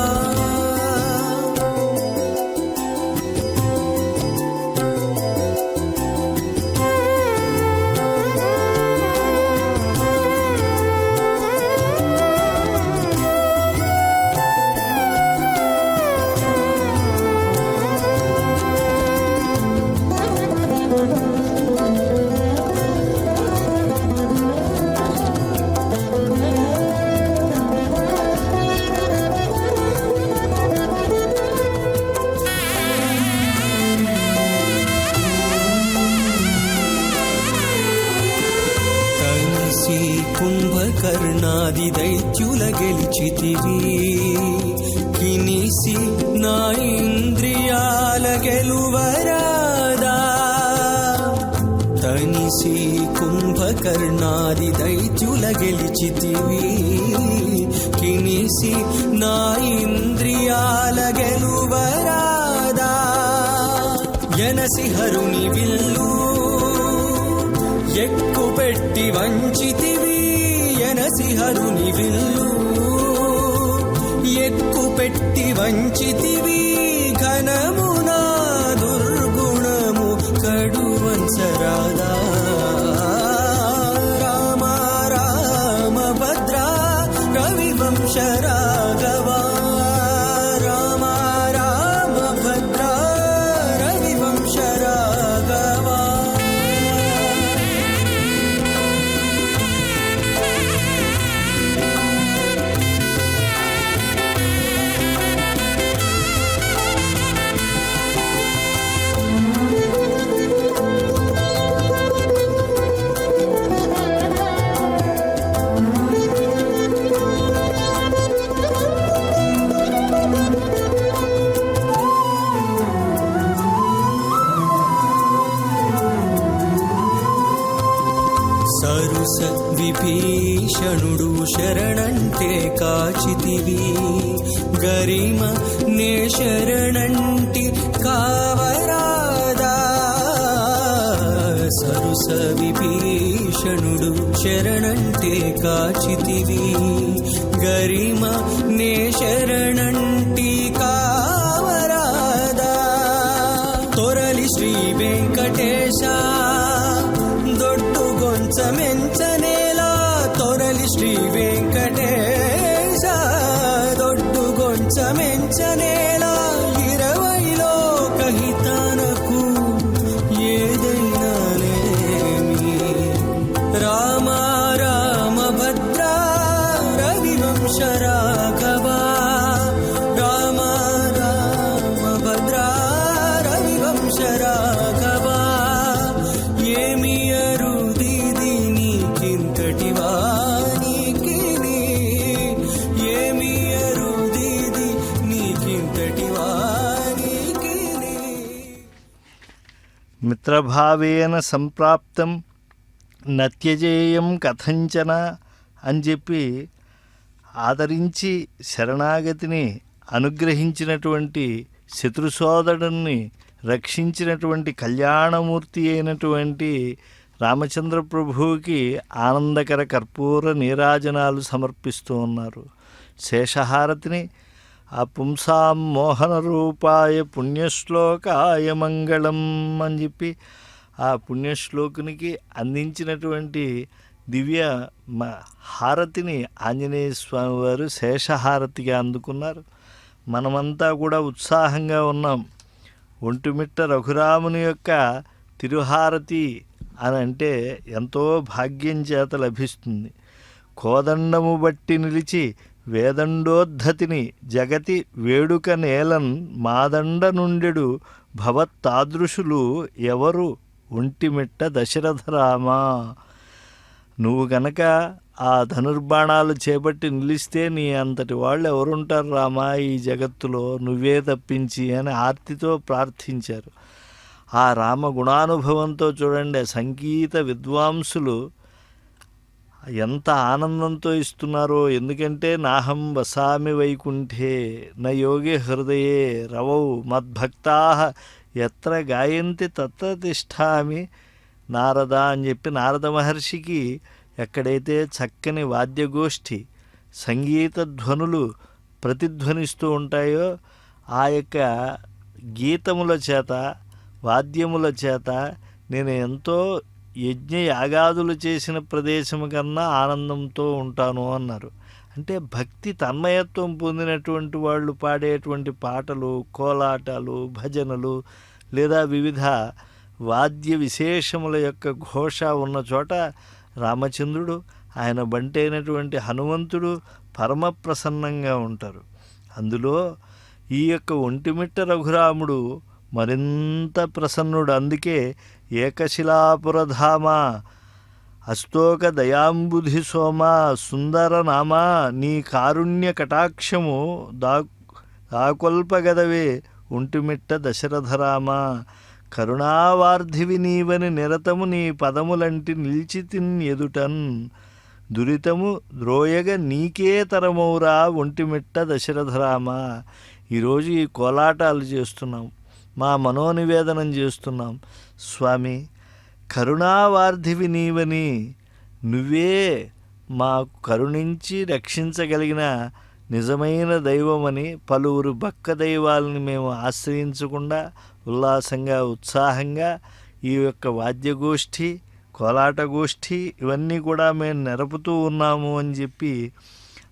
కుంభకర్ణాది దైత్యుల గెలిచితివి కినిసి నా ఇంద్రియాల గెలువరాదా తనిసి కుంభకర్ణాది దైత్యుల గెలిచితివి కినిసి నా ఇంద్రియాల గెలువరాదా ఎనసి హరుని విల్లు ఎక్కుపెట్టి వంచితివి ఎనసి హరుని విల్లు ఎక్కుపెట్టి వంచితివి ఘనమునా దుర్గుణము కడువంచరాదా రామ రామ భద్ర రవివంశ రాఘవా రామ రామ భద్ర రవివంశ రాఘవా సరుస విభీషణుడు శరణంటే కాచితివి గరిమ నే శరణంటి కావరాదా సరుస విభీషణుడు శరణంటే కాచితివి గరిమ నే శరణంటి కావరాదా తొరలి శ్రీ వెంకటేశ దొడ్డు గొంచమెంచనేలా తొరలి శ్రీ వెంకటేశ దొడ్డు గొంచమెంచనేలా 20 లోకహితనకు ఏదైనా లేమి రామ రామ భద్ర రవివంశ రాఘవా రామ రామ భద్ర మిత్రభావేన సంప్రాప్తం నత్యజేయం కథంచన అని చెప్పి ఆదరించి శరణాగతిని అనుగ్రహించినటువంటి శత్రుసోదరుణ్ణి రక్షించినటువంటి కళ్యాణమూర్తి అయినటువంటి రామచంద్ర ప్రభువుకి ఆనందకర కర్పూర నీరాజనాలు సమర్పిస్తూ ఉన్నారు. శేషహారతిని ఆ పుంసాం మోహన రూపాయ పుణ్యశ్లోకాయ మంగళం అని చెప్పి ఆ పుణ్యశ్లోకునికి అందించినటువంటి దివ్య హారతిని ఆంజనేయ స్వామి వారు శేషహారతిగా అందుకున్నారు. మనమంతా కూడా ఉత్సాహంగా ఉన్నాం. ఒంటిమిట్ట రఘురాముని యొక్క తిరుహారతి అని అంటే ఎంతో భాగ్యం చేత లభిస్తుంది. కోదండము బట్టి నిలిచి వేదండోద్ధతిని జగతి వేడుక నేలన్ మాదండ నుండెడు భవత్తాదృశులు ఎవరు ఒంటిమిట్ట దశరథరామా. నువ్వు గనక ఆ ధనుర్బాణాలు చేపట్టి నిలిస్తే నీ అంతటి వాళ్ళు ఎవరుంటారు రామా ఈ జగత్తులో, నువ్వే తప్పించి అని ఆర్తితో ప్రార్థించారు. ఆ రామ గుణానుభవంతో చూడండి సంగీత విద్వాంసులు ఎంత ఆనందంతో ఇస్తున్నారో. ఎందుకంటే నాహం వసామి వైకుంఠే న యోగి హృదయే రవౌ మద్భక్తా ఎత్ర గాయంతి తత్ర తిష్టామి నారద అని చెప్పి నారద మహర్షికి ఎక్కడైతే చక్కని వాద్యగోష్ఠి సంగీత ధ్వనులు ప్రతిధ్వనిస్తూ ఉంటాయో ఆ యొక్క గీతముల చేత వాద్యముల చేత నేను ఎంతో యజ్ఞయాగాదులు చేసిన ప్రదేశం కన్నా ఆనందంతో ఉంటాను అన్నారు. అంటే భక్తి తన్మయత్వం పొందినటువంటి వాళ్ళు పాడేటువంటి పాటలు, కోలాటాలు, భజనలు లేదా వివిధ వాద్య విశేషముల యొక్క ఘోష ఉన్న చోట రామచంద్రుడు ఆయన బంటైనటువంటి హనుమంతుడు పరమ ప్రసన్నంగా ఉంటారు. అందులో ఈ యొక్క ఒంటిమిట్ట రఘురాముడు మరింత ప్రసన్నుడు. అందుకే ఏకశిలాపురధామ అస్తోక దయాంబుధి సోమ సుందర నామ నీ కారుణ్య కటాక్షము దాకొల్పగదవే ఒంటిమిట్ట దశరథరామ కరుణావార్ధివి నీవని నిరతము నీ పదములంటి నిలిచితిన్ ఎదుటన్ దురితము ద్రోయగ నీకే తరమౌరా ఒంటిమిట్ట దశరథరామ. ఈరోజు ఈ కోలాటాలు చేస్తున్నాం, మా మనోనివేదనం చేస్తున్నాం. స్వామి కరుణావార్ధివి నీవని, నువ్వే మా కరుణించి రక్షించగలిగిన నిజమైన దైవమని పలువురు భక్క దైవాలని మేము ఆశ్రయించకుండా ఉల్లాసంగా ఉత్సాహంగా ఈ యొక్క వాద్యగోష్ఠి కోలాట గోష్ఠి ఇవన్నీ కూడా మేము నెరపుతూ ఉన్నాము అని చెప్పి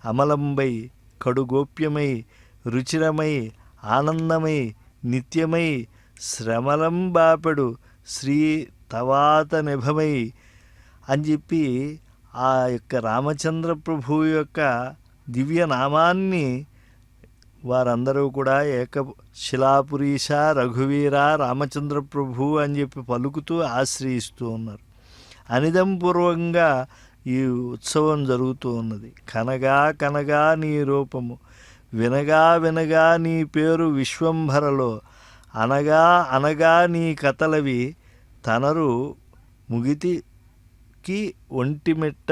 అమలంబై కడుగోప్యమై రుచిరమై ఆనందమై నిత్యమై శ్రమలంబాపెడు శ్రీ తవాత నిభమై అని చెప్పి ఆ యొక్క రామచంద్ర ప్రభువు యొక్క దివ్య నామాన్ని వారందరూ కూడా ఏకశిలాపురీశ రఘువీర రామచంద్ర ప్రభు అని చెప్పి పలుకుతూ ఆశ్రయిస్తూ ఉన్నారు. అనిదంపూర్వంగా ఈ ఉత్సవం జరుగుతూ ఉన్నది. కనగా కనగా నీ రూపము, వినగా వినగా నీ పేరు విశ్వంభరలో, అనగా అనగా నీ కథలవి తనరు ముగితికి ఒంటిమిట్ట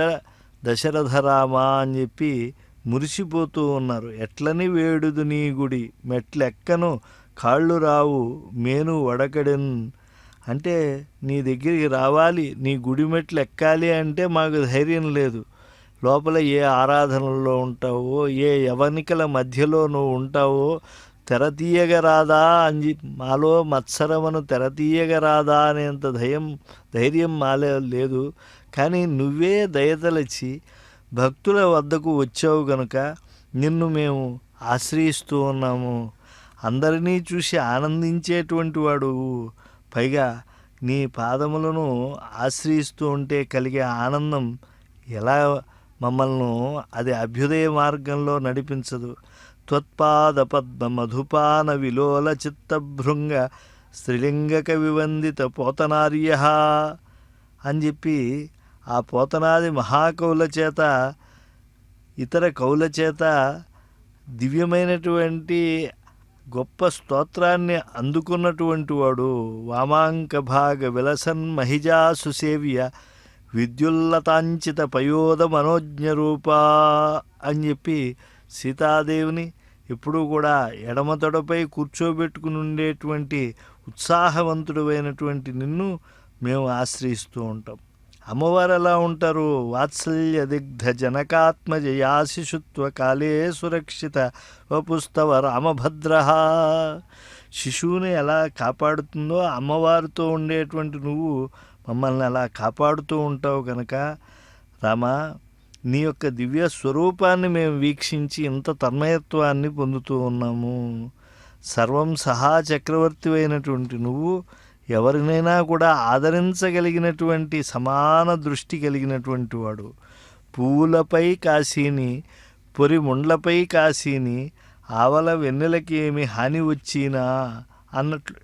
దశరథరామ అని చెప్పి మురిసిపోతూ ఉన్నారు. ఎట్లని వేడుదు నీ గుడి మెట్లెక్కను కాళ్ళు రావు మేను వడకడెన్. అంటే నీ దగ్గరికి రావాలి, నీ గుడి మెట్లు ఎక్కాలి అంటే మాకు ధైర్యం లేదు. లోపల ఏ ఆరాధనలో ఉంటావో, ఏ యవనికల మధ్యలో నువ్వు ఉంటావో తెరతీయగరాదా అని మాలో మత్సరమును తెరతీయగరాదా అనేంత ధైర్యం మాలో లేదు. కానీ నువ్వే దయతలచి భక్తుల వద్దకు వచ్చావు గనుక నిన్ను మేము ఆశ్రయిస్తూ ఉన్నాము. అందరినీ చూసి ఆనందించేటువంటి వాడు, పైగా నీ పాదములను ఆశ్రయిస్తూ ఉంటే కలిగే ఆనందం ఎలా మమ్మల్ని అది అభ్యుదయ మార్గంలో నడిపించదు. త్వత్పాద పద్మ మధుపాన విలోల చిత్తభృంగ స్త్రీలింగక వివందిత పోతనార్య అని చెప్పి ఆ పోతనాది మహాకవుల చేత ఇతర కవుల చేత దివ్యమైనటువంటి గొప్ప స్తోత్రాన్ని అందుకున్నటువంటి వాడు. వామాంక భాగ విలసన్ మహిజా సుసేవ్య విద్యుల్లతాంచిత పయోద మనోజ్ఞ రూపా అని చెప్పి సీతాదేవిని ఎప్పుడూ కూడా ఎడమ తొడపై కూర్చోబెట్టుకుని ఉండేటువంటి ఉత్సాహవంతుడైనటువంటి నిన్ను మేము ఆశ్రయిస్తూ ఉంటాం. అమ్మవారు ఎలా ఉంటారు? వాత్సల్య దిగ్ధ జనకాత్మజయాశిశుత్వ కాలే సురక్షిత వపుస్తవ రామభద్ర. శిశువుని ఎలా కాపాడుతుందో అమ్మవారితో ఉండేటువంటి నువ్వు మమ్మల్ని అలా కాపాడుతూ ఉంటావు కనుక రామ, నీ యొక్క దివ్య స్వరూపాన్ని మేము వీక్షించి ఇంత తన్మయత్వాన్ని పొందుతూ ఉన్నాము. సర్వం సహా చక్రవర్తి అయినటువంటి నువ్వు ఎవరినైనా కూడా ఆదరించగలిగినటువంటి సమాన దృష్టి కలిగినటువంటి వాడు. పువ్వులపై కాశీని పొరి ముండ్లపై కాశీని ఆవల వెన్నెలకి ఏమి హాని వచ్చినా అన్నట్లు.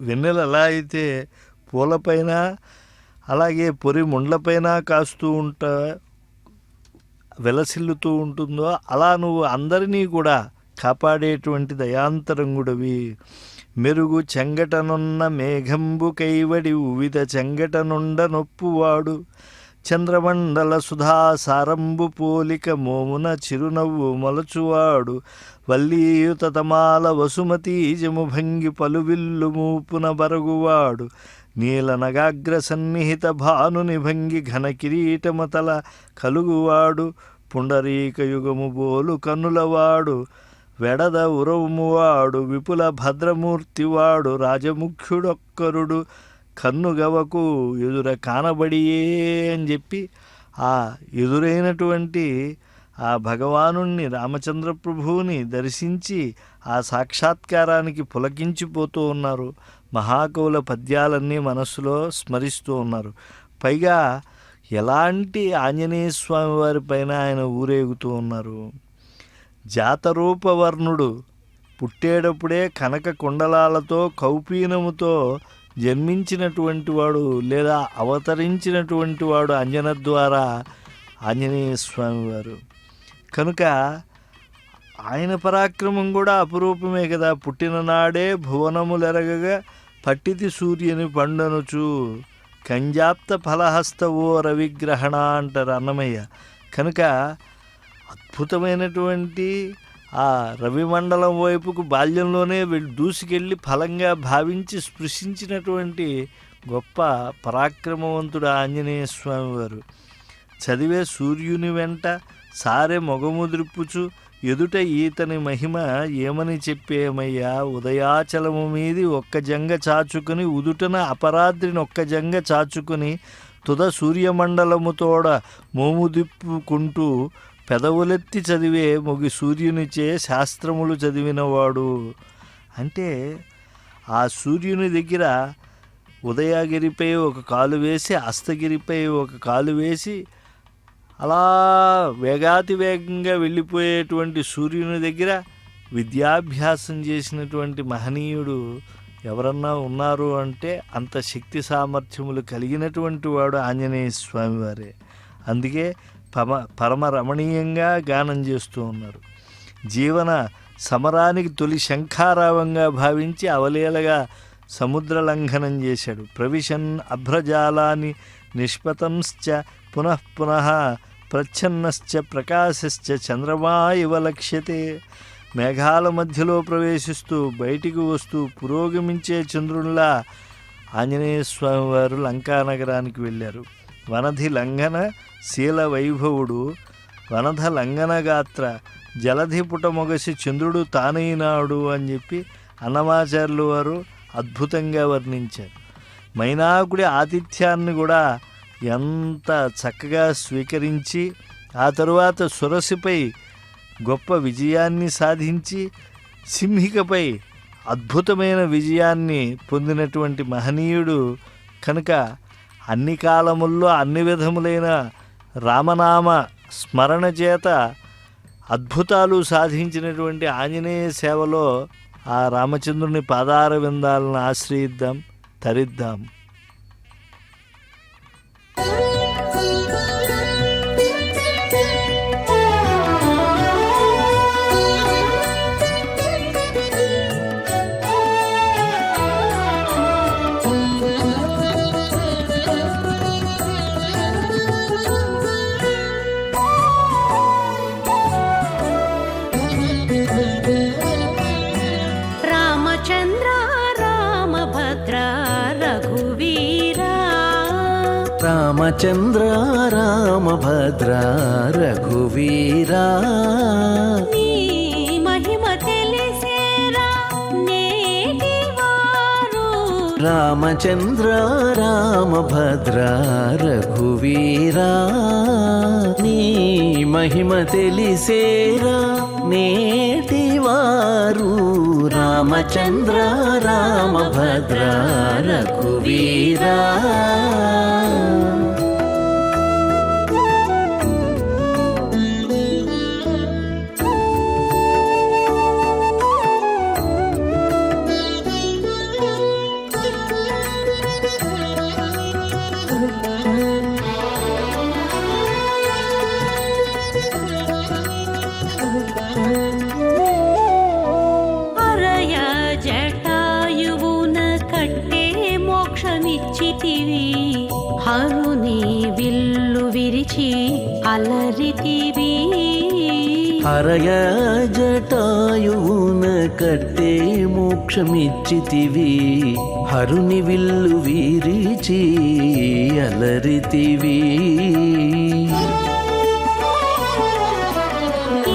వెన్నెల ఎలా అయితే పూలపైన అలాగే పొరి ముండ్లపైన కాస్తూ వెలసిల్లుతూ ఉంటుందో అలా నువ్వు అందరినీ కూడా కాపాడేటువంటి దయాంతరంగుడవి. మెరుగు చెంగటనున్న మేఘంబు కైవడి ఉవిత చెంగటనుండ నొప్పువాడు. చంద్రమండల సుధాసారంబు పోలిక మోమున చిరునవ్వు మొలచువాడు. వల్లీయుత తమాల వసుమతీజము భంగి పలువిల్లు మూపున బరగువాడు. నీల నగాగ్ర సన్నిహిత భానుని భంగి ఘన కిరీటమతల కలుగువాడు. పుండరీక యుగము బోలు కన్నులవాడు. వెడద ఉరవుమువాడు. విపుల భద్రమూర్తివాడు. రాజముఖ్యుడొక్కరుడు కన్నుగవకు ఎదుర కానబడియే అని చెప్పి ఆ ఎదురైనటువంటి ఆ భగవానుణ్ణి రామచంద్ర ప్రభువుని దర్శించి ఆ సాక్షాత్కారానికి పులకించిపోతూ ఉన్నారు. మహాకవుల పద్యాలన్నీ మనస్సులో స్మరిస్తూ ఉన్నారు. పైగా ఎలాంటి ఆంజనేయ స్వామి వారి పైన ఆయన ఊరేగుతూ ఉన్నారు. జాతరూపవర్ణుడు పుట్టేటప్పుడే కనక కుండలాలతో కౌపీనముతో జన్మించినటువంటి వాడు లేదా అవతరించినటువంటి వాడు అంజన ద్వారా ఆంజనేయ స్వామి వారు కనుక ఆయన పరాక్రమం కూడా అపురూపమే కదా. పుట్టిన నాడే భువనములెరగగా పట్టితి సూర్యుని పండనుచు కంజాప్త ఫలహస్త ఓ రవిగ్రహణ అంటారు అన్నమయ్య. కనుక అద్భుతమైనటువంటి ఆ రవిమండలం వైపుకు బాల్యంలోనే దూసుకెళ్ళి ఫలంగా భావించి స్పృశించినటువంటి గొప్ప పరాక్రమవంతుడు ఆంజనేయ స్వామి వారు. చదివే సూర్యుని వెంట సారె మొగముద్రిప్పుచు ఎదుట ఈతని మహిమ ఏమని చెప్పేమయ్యా. ఉదయాచలము మీది ఒక్క జంగ చాచుకుని ఉదుటన అపరాత్రిని ఒక్క జంగ చాచుకుని తుద సూర్యమండలముతోడ మోముదిప్పుకుంటూ పెదవులెత్తి చదివే మొగి సూర్యునిచే శాస్త్రములు చదివినవాడు. అంటే ఆ సూర్యుని దగ్గర ఉదయగిరిపై ఒక కాలు వేసి అస్తగిరిపై ఒక కాలు వేసి అలా వేగాతివేగంగా వెళ్ళిపోయేటువంటి సూర్యుని దగ్గర విద్యాభ్యాసం చేసినటువంటి మహనీయుడు ఎవరన్నా ఉన్నారు అంటే అంత శక్తి సామర్థ్యములు కలిగినటువంటి వాడు ఆంజనేయ స్వామి వారే. అందుకే పరమ రమణీయంగా గానం చేస్తూ ఉన్నారు. జీవన సమరానికి తొలి శంఖారావంగా భావించి అవలీలగా సముద్ర లంఘనం చేశాడు. ప్రవిశన్ అభ్రజాలాన్ని నిష్పతంశ్చ పునః పునః ప్రచ్ఛన్నశ్చ ప్రకాశశ్చ చంద్రమా ఇవ లక్ష్యతే. మేఘాల మధ్యలో ప్రవేశిస్తూ బయటికి వస్తూ పురోగమించే చంద్రునిలా ఆంజనేయ స్వామి వారు లంకానగరానికి వెళ్ళారు. వనధి లంఘన శీల వైభవుడు వనధ లంఘన గాత్ర జలధి పుటమొగసి చంద్రుడు తానైనాడు అని చెప్పి అన్నమాచార్యులు వారు అద్భుతంగా వర్ణించారు. మైనాకుడి ఆతిథ్యాన్ని కూడా ఎంత చక్కగా స్వీకరించి ఆ తరువాత సురసిపై గొప్ప విజయాన్ని సాధించి సింహికపై అద్భుతమైన విజయాన్ని పొందినటువంటి మహనీయుడు కనుక అన్ని కాలముల్లో అన్ని విధములైన రామనామ స్మరణ చేత అద్భుతాలు సాధించినటువంటి ఆంజనేయ సేవలో ఆ రామచంద్రుని పాదార విందాలను ఆశ్రయిద్దాం, తరిద్దాం. రామచంద్ర రామభద్ర రఘువీరా నీ మహిమ తెలిసేరా నేటివారు. రామచంద్ర రామభద్ర రఘువీరా నీ మహిమ తెలిసేరా నేటివారు. రామచంద్ర రామభద్ర రఘువీరా అరయ జటాయువున కట్టే మోక్షమిచ్చితివి. హరుని విల్లు విరిచి అలరితివి. హరయ జటాయువున కట్టే మోక్షమిచ్చితివి. హరుని విల్లు విరిచి అలరితివి.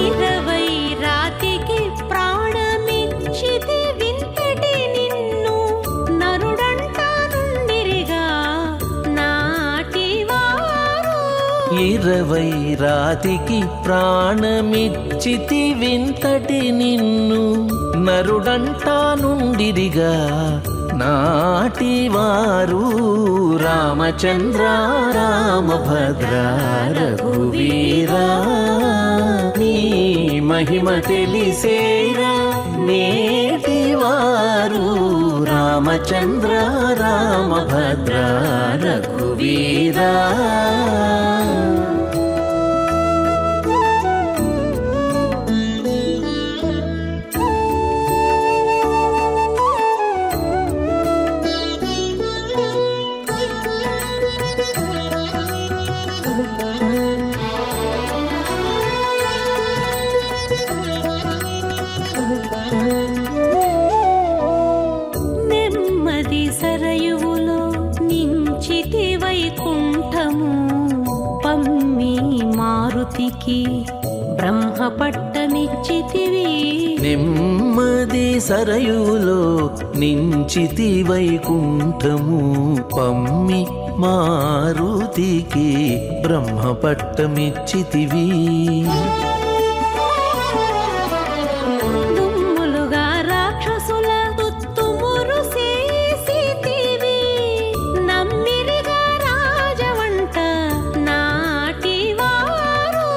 20 రాతికి ప్రాణమిచ్చితి వింతటి నిన్ను. నరుడంటా నుండిరిగా నాటివారు. 20 రాతికి ప్రాణమిచ్చితి వింతటి నిన్ను. నరుడంటా నుండిరిగా నాటివారు. రామచంద్ర రామభద్ర రఘువీరా నీ మహిమ తెలిసేరా నేటివారు. రామచంద్ర రామభద్ర రఘువీరా నెమ్మది సరయువులో నించితి వైకుంఠము. పమ్మి మారుతికి బ్రహ్మ పట్టమిచ్చితివి. నెమ్మది సరయులో నించితి వైకుంఠము. పమ్మి మారుతికి బ్రహ్మ పట్టమిచ్చితివి. దుమ్ములుగా రాక్షసుల తుత్తుమురు చేసితివి. నమ్మిరిగా రాజవంట నాటివారు.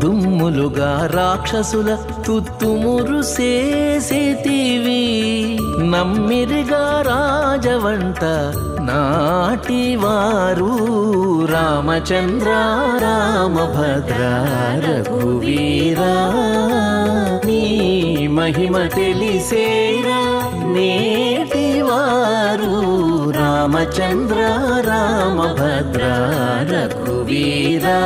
దుమ్ములుగా రాక్షసుల తుత్తుమురు చేసేతివి. నమ్మిరిగా రాజవంట నాటివారు. రామచంద్ర రామభద్ర రఘువీరా నీ మహిమ తెలిసేరా నేటివారు. రామచంద్ర రామభద్ర రఘువీరా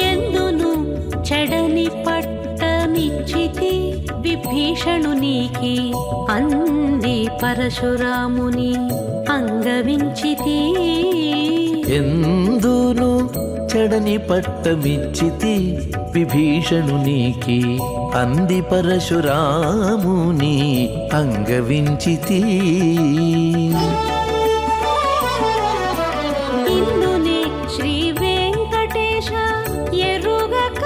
ఎందును చెడని పట్టమిచ్చితి విభీషణునికి. అంది పరశురాముని అంగవించితి. ఎందును చెడని పట్టమిచ్చితి విభీషణునికి. అంది పరశురాముని అంగవించితి. ఇందునే శ్రీ వెంకటేశ ఎరుగక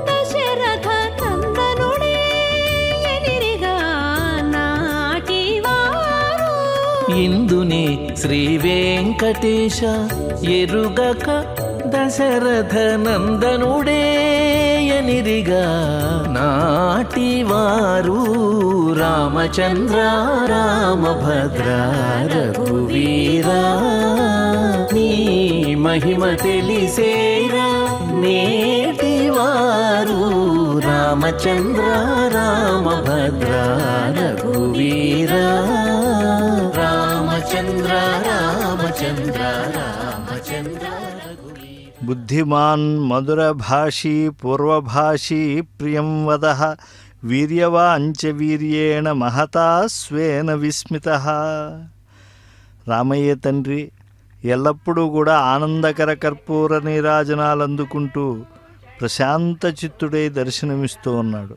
దశరథ నందనుడే ఎనిరిగా నాటివారు. ఇందునే శ్రీ వెంకటేశ ఎరుగక దశరథ నందనుడే ఎనిరిగా నాటివారు. రామచంద్ర రామభద్ర రఘువీరా నీ మహిమ తెలిసేరా నేటివారు. రామచంద్ర రామభద్ర రఘువీర రామచంద్ర రామచంద్ర రామచంద్ర రఘువీర. బుద్ధిమాన్ మధురభాషీ పూర్వభాషీ ప్రియం వదః వీర్యవాంచ వీర్యేణ మహతా స్వేన విస్మితః. రామయ్య తండ్రి ఎల్లప్పుడూ కూడా ఆనందకర కర్పూర నీరాజనాలు అందుకుంటూ ప్రశాంత చిత్తుడై దర్శనమిస్తూ ఉన్నాడు.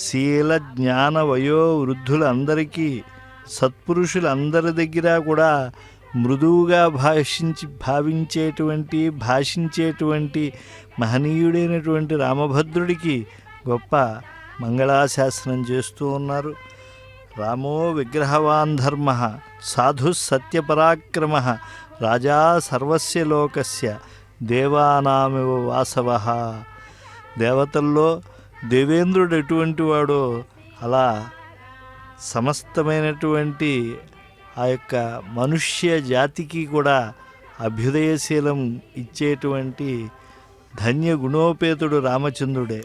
శీల జ్ఞాన వయో వృద్ధులందరికీ సత్పురుషులందరి దగ్గర కూడా మృదువుగా భాషించేటువంటి మహనీయుడైనటువంటి రామభద్రుడికి గొప్ప మంగళాశాసనం చేస్తూ ఉన్నారు. రామో విగ్రహవాన్ ధర్మ సాధు సత్యపరాక్రమ రాజా సర్వస్య లోకస్య దేవానామివ వాసవః. దేవతల్లో దేవేంద్రుడు ఎటువంటి వాడో అలా సమస్తమైనటువంటి ఆ యొక్క మనుష్య జాతికి కూడా అభ్యుదయశీలం ఇచ్చేటువంటి ధన్య గుణోపేతుడు రామచంద్రుడే.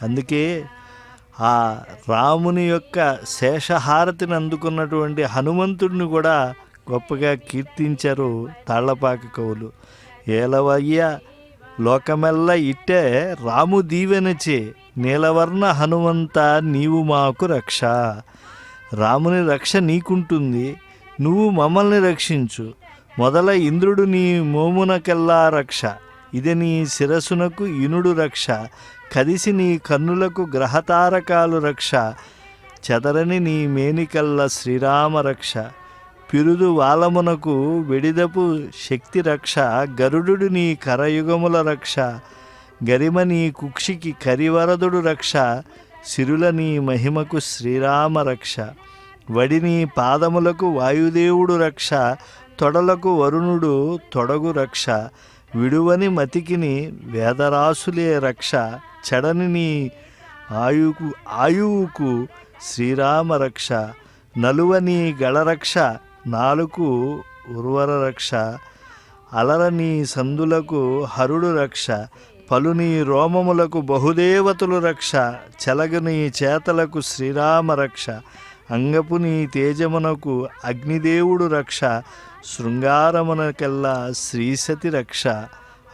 అందుకే ఆ రాముని యొక్క శేషహారతిని అందుకున్నటువంటి హనుమంతుడిని కూడా గొప్పగా కీర్తించారు తాళ్లపాక కవులు. ఏలవయ్య లోకమెల్ల ఇట్టే రాము దీవెనచే నీలవర్ణ హనుమంత నీవు మాకు రక్ష. రాముని రక్ష నీకుంటుంది, నువ్వు మమ్మల్ని రక్షించు. మొదల ఇంద్రుడు నీ మోమునకెల్లా రక్ష, ఇది నీ శిరసునకు ఇనుడు రక్ష. కదిసి నీ కన్నులకు గ్రహతారకాలు రక్ష, చెదరని నీ మేనికల్ల శ్రీరామ రక్ష. పిరుదు వాలమునకు వెడిదపు శక్తి రక్ష, గరుడు నీ కరయుగముల రక్ష. గరిమ నీ కుక్షికి కరివరదుడు రక్ష, సిరుల నీ మహిమకు శ్రీరామ రక్ష. వడి నీ పాదములకు వాయుదేవుడు రక్ష, తొడలకు వరుణుడు తొడగు రక్ష. విడువని మతికిని వేదరాసులే రక్ష, చెడని నీ ఆయువుకు శ్రీరామ రక్ష. నలువ నీ గళరక్ష, నాలుగు ఉర్వర రక్ష. అలర నీ సందులకు హరుడు రక్ష, పలు నీ రోమములకు బహుదేవతలు రక్ష. చెలగ నీ చేతలకు శ్రీరామ రక్ష, అంగపు నీ తేజమునకు అగ్నిదేవుడు రక్ష. శృంగారమునకెల్లా శ్రీసతి రక్ష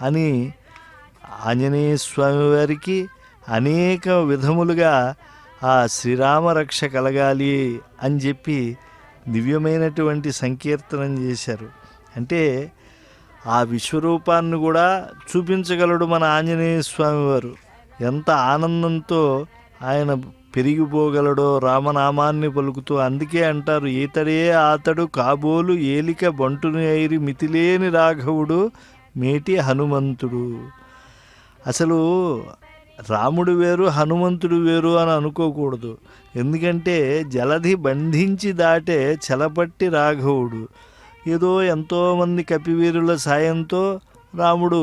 అని ఆంజనేయ స్వామి వారికి అనేక విధములుగా ఆ శ్రీరామ రక్ష కలగాలి అని చెప్పి దివ్యమైనటువంటి సంకీర్తనం చేశారు. అంటే ఆ విశ్వరూపాన్ని కూడా చూపించగలడు మన ఆంజనేయ స్వామి వారు. ఎంత ఆనందంతో ఆయన పెరిగిపోగలడో రామనామాన్ని పలుకుతూ. అందుకే అంటారు, ఈతడే ఆతడు కాబోలు ఏలిక బంటుని ఐరి మితిలేని రాఘవుడు మేటి హనుమంతుడు. అసలు రాముడు వేరు హనుమంతుడు వేరు అని అనుకోకూడదు. ఎందుకంటే జలధి బంధించి దాటే చలపట్టి రాఘవుడు. ఏదో ఎంతోమంది కపివీరుల సాయంతో రాముడు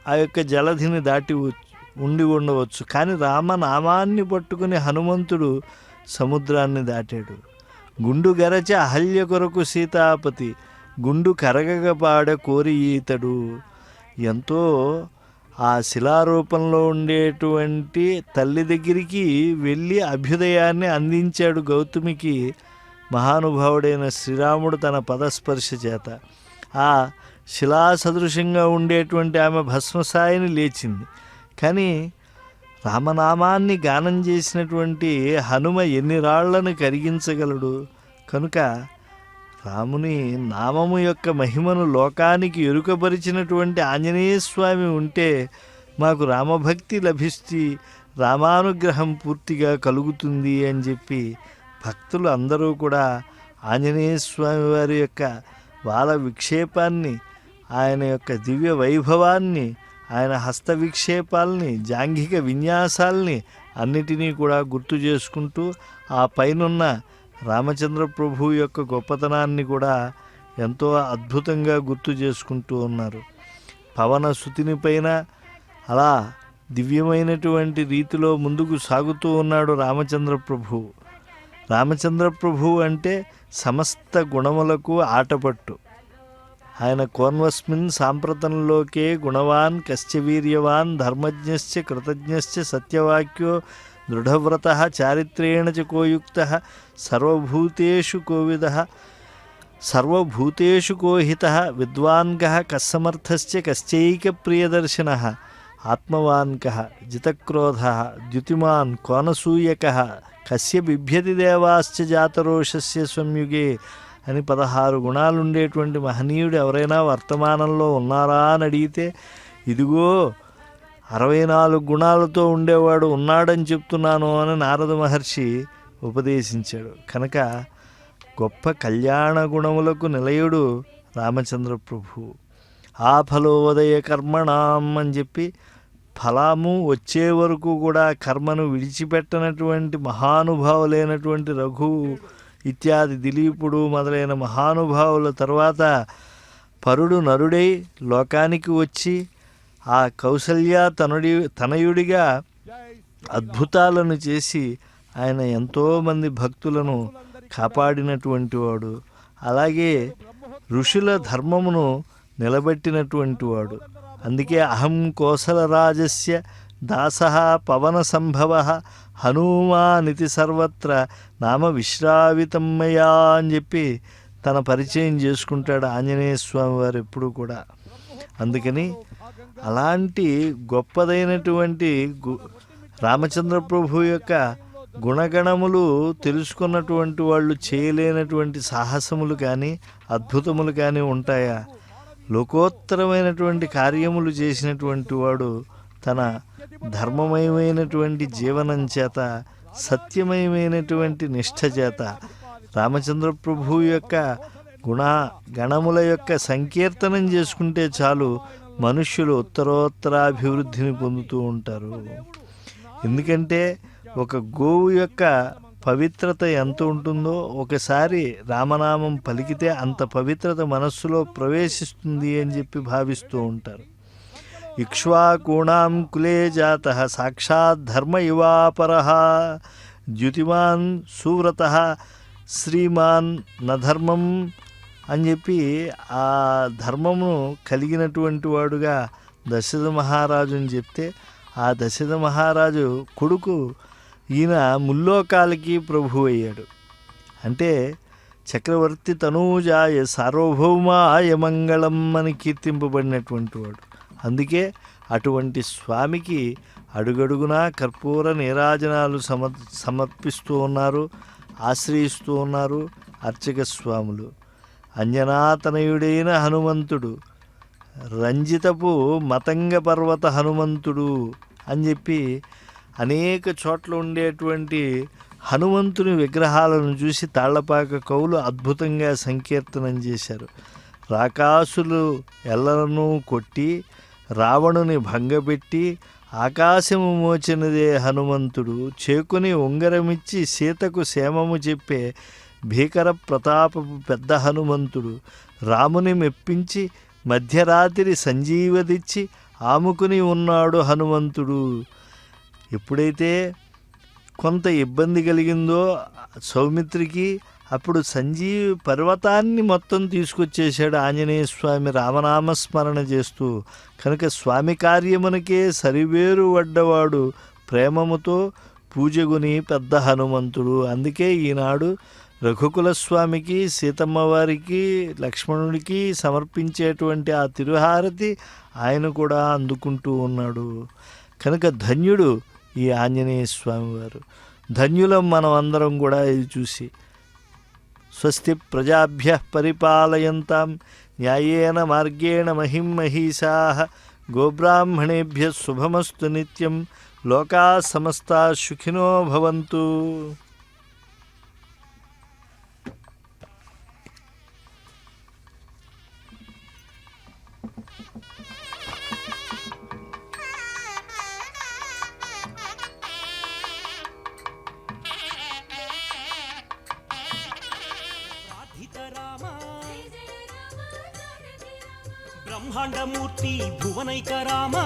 ఆ యొక్క జలధిని దాటి ఉండి ఉండవచ్చు. కానీ రామనామాన్ని పట్టుకుని హనుమంతుడు సముద్రాన్ని దాటాడు. గుండు గరచ అహల్య కొరకు సీతాపతి, గుండు కరగగ పాడ కోరి ఈతడు. ఎంతో ఆ శిలారూపంలో ఉండేటువంటి తల్లి దగ్గరికి వెళ్ళి అభ్యుదయాన్ని అందించాడు గౌతమికి మహానుభావుడైన శ్రీరాముడు తన పదస్పర్శ చేత. ఆ శిలా సదృశంగా ఉండేటువంటి ఆమె భస్మసాయిని లేచింది. కానీ రామనామాన్ని గానం చేసినటువంటి హనుమ ఎన్ని రాళ్లను కరిగించగలడు. కనుక రాముని నామము యొక్క మహిమను లోకానికి ఎరుకపరిచినటువంటి ఆంజనేయ స్వామి ఉంటే మాకు రామభక్తి లభిస్తే రామానుగ్రహం పూర్తిగా కలుగుతుంది అని చెప్పి భక్తులు అందరూ కూడా ఆంజనేయ స్వామి వారి యొక్క బాల విక్షేపాన్ని, ఆయన యొక్క దివ్య వైభవాన్ని, ఆయన హస్త విక్షేపాలని, జాంఘిక విన్యాసాల్ని అన్నిటినీ కూడా గుర్తు చేసుకుంటూ ఆ పైనున్న రామచంద్ర ప్రభు యొక్క గొప్పతనాన్ని కూడా ఎంతో అద్భుతంగా గుర్తు చేసుకుంటూ ఉన్నారు. పవన సుతిని పైన అలా దివ్యమైనటువంటి రీతిలో ముందుకు సాగుతూ ఉన్నాడు రామచంద్ర ప్రభు. రామచంద్ర ప్రభు అంటే సమస్త గుణములకు ఆటపట్టు. ఆయన కోన్వస్మిన్ సాంప్రతంలోకే గుణవాన్ కశ్చ వీర్యవాన్ ధర్మజ్ఞశ్చ కృతజ్ఞశ్చ సత్యవాక్యో దృఢవ్రతః చారిత్రేణ చ కోయుక్తః సర్వభూతేషు కోవిదః సర్వభూతేషు కోహితః విద్వాన్ కః కస్సమర్థశ్చ కశ్చైకప్రియదర్శనః ఆత్మవాన్ కః జితక్రోధః ద్యుతిమాన్ కోనసూయకః కస్య బిభ్యతి దేవాశ్చ జాతరోషస్య సంయుగే అని 16 గుణాలు ఉండేటువంటి మహనీయుడు ఎవరైనా వర్తమానంలో ఉన్నారా అని అడిగితే ఇదిగో 64 గుణాలతో ఉండేవాడు ఉన్నాడని చెప్తున్నాను అని నారద మహర్షి ఉపదేశించాడు. కనుక గొప్ప కళ్యాణ గుణములకు నిలయుడు రామచంద్ర ప్రభు. ఆ ఫలోదయ కర్మణాం అని చెప్పి ఫలము వచ్చే వరకు కూడా కర్మను విడిచిపెట్టనటువంటి మహానుభావులైనటువంటి రఘు ఇత్యాది దిలీపుడు మొదలైన మహానుభావుల తర్వాత పరుడు నరుడై లోకానికి వచ్చి ఆ కౌసల్య తనయుడిగా అద్భుతాలను చేసి ఆయన ఎంతోమంది భక్తులను కాపాడినటువంటి వాడు. అలాగే ఋషుల ధర్మమును నిలబెట్టినటువంటి వాడు. అందుకే అహం కోసలరాజస్య దాసః పవన సంభవః హనుమానితి సర్వత్ర నామ విశ్రావితం మయా అని చెప్పి తన పరిచయం చేసుకుంటాడు ఆంజనేయ స్వామి వారు ఎప్పుడు కూడా. అందుకని అలాంటి గొప్పదైనటువంటి రామచంద్ర ప్రభు యొక్క గుణగణములు తెలుసుకున్నటువంటి వాళ్ళు చేయలేనటువంటి సాహసములు కానీ అద్భుతములు కానీ ఉంటాయా? లోకోత్తరమైనటువంటి కార్యములు చేసినటువంటి వాడు తన ధర్మమయమైనటువంటి జీవనం చేత సత్యమయమైనటువంటి నిష్ఠ చేత రామచంద్ర ప్రభు యొక్క గణముల యొక్క సంకీర్తనం చేసుకుంటే చాలు మనుష్యులు ఉత్తరోత్తరాభివృద్ధిని పొందుతూ ఉంటారు. ఎందుకంటే ఒక గోవు యొక్క పవిత్రత ఎంత ఉంటుందో ఒకసారి రామనామం పలికితే అంత పవిత్రత మనస్సులో ప్రవేశిస్తుంది అని చెప్పి భావిస్తూ ఉంటారు. ఇక్ష్వాకూణాం కులే జాతః సాక్షాత్ ధర్మ ఇవాపరః ద్యుతిమాన్ సువ్రతః శ్రీమాన్ నధర్మం అని చెప్పి ఆ ధర్మమును కలిగినటువంటి వాడుగా దశరథ మహారాజు అని చెప్తే ఆ దశరథ మహారాజు కొడుకు ఈయన ముల్లోకాలకి ప్రభు అయ్యాడు. అంటే చక్రవర్తి తనూజాయ సార్వభౌమాయ మంగళం అని కీర్తింపబడినటువంటి వాడు. అందుకే అటువంటి స్వామికి అడుగడుగునా కర్పూర నీరాజనాలు సమర్పిస్తూ ఉన్నారు, ఆశ్రయిస్తూ ఉన్నారు అర్చక స్వాములు. అంజనాతనయుడైన హనుమంతుడు, రంజితపు మతంగ పర్వత హనుమంతుడు అని చెప్పి అనేక చోట్ల ఉండేటువంటి హనుమంతుని విగ్రహాలను చూసి తాళ్లపాక కవులు అద్భుతంగా సంకీర్తనం చేశారు. రాకాసులు ఎల్లలను కొట్టి రావణుని భంగపెట్టి ఆకాశము మోచినదే హనుమంతుడు, చేకుని ఉంగరమిచ్చి సీతకు క్షేమము చెప్పే భీకర ప్రతాపపు పెద్ద హనుమంతుడు, రాముని మెప్పించి మధ్యరాత్రి సంజీవదిచ్చి ఆముకుని ఉన్నాడు హనుమంతుడు. ఎప్పుడైతే కొంత ఇబ్బంది కలిగిందో సౌమిత్రికి అప్పుడు సంజీవి పర్వతాన్ని మొత్తం తీసుకొచ్చేసాడు ఆంజనేయ స్వామి రామనామస్మరణ చేస్తూ. కనుక స్వామి కార్యమునకే సరివేరు వడ్డవాడు ప్రేమముతో పూజగుని పెద్ద హనుమంతుడు. అందుకే ఈనాడు రఘుకుల స్వామికి సీతమ్మ వారికి లక్ష్మణుడికి సమర్పించేటువంటి ఆ తిరుహారతి ఆయన కూడా అందుకుంటూ ఉన్నాడు. కనుక ధన్యుడు ఈ ఆంజనేయ స్వామి వారు. ధన్యులం మనం అందరం కూడా ఇది చూసి. స్వస్తి ప్రజాభ్యః పరిపాలయంతాం న్యాయేన మార్గేణ మహిం మహీషాః గోబ్రాహ్మణేభ్యः శుభమస్తు నిత్యం లోకాః సమస్తాః సుఖినో భవంతు. బ్రహ్మాండమూర్తి భువనైక రామ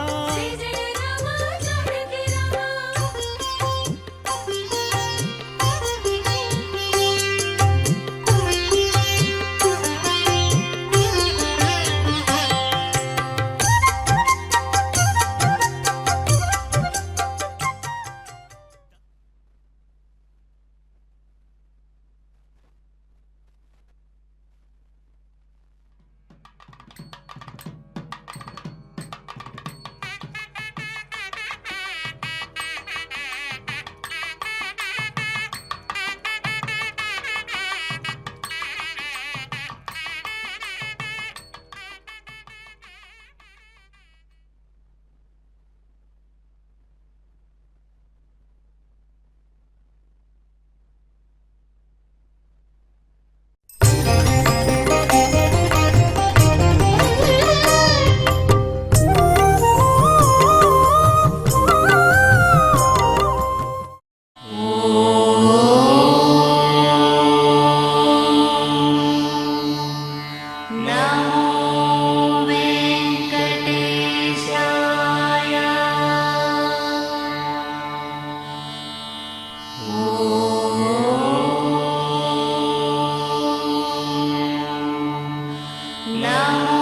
నమో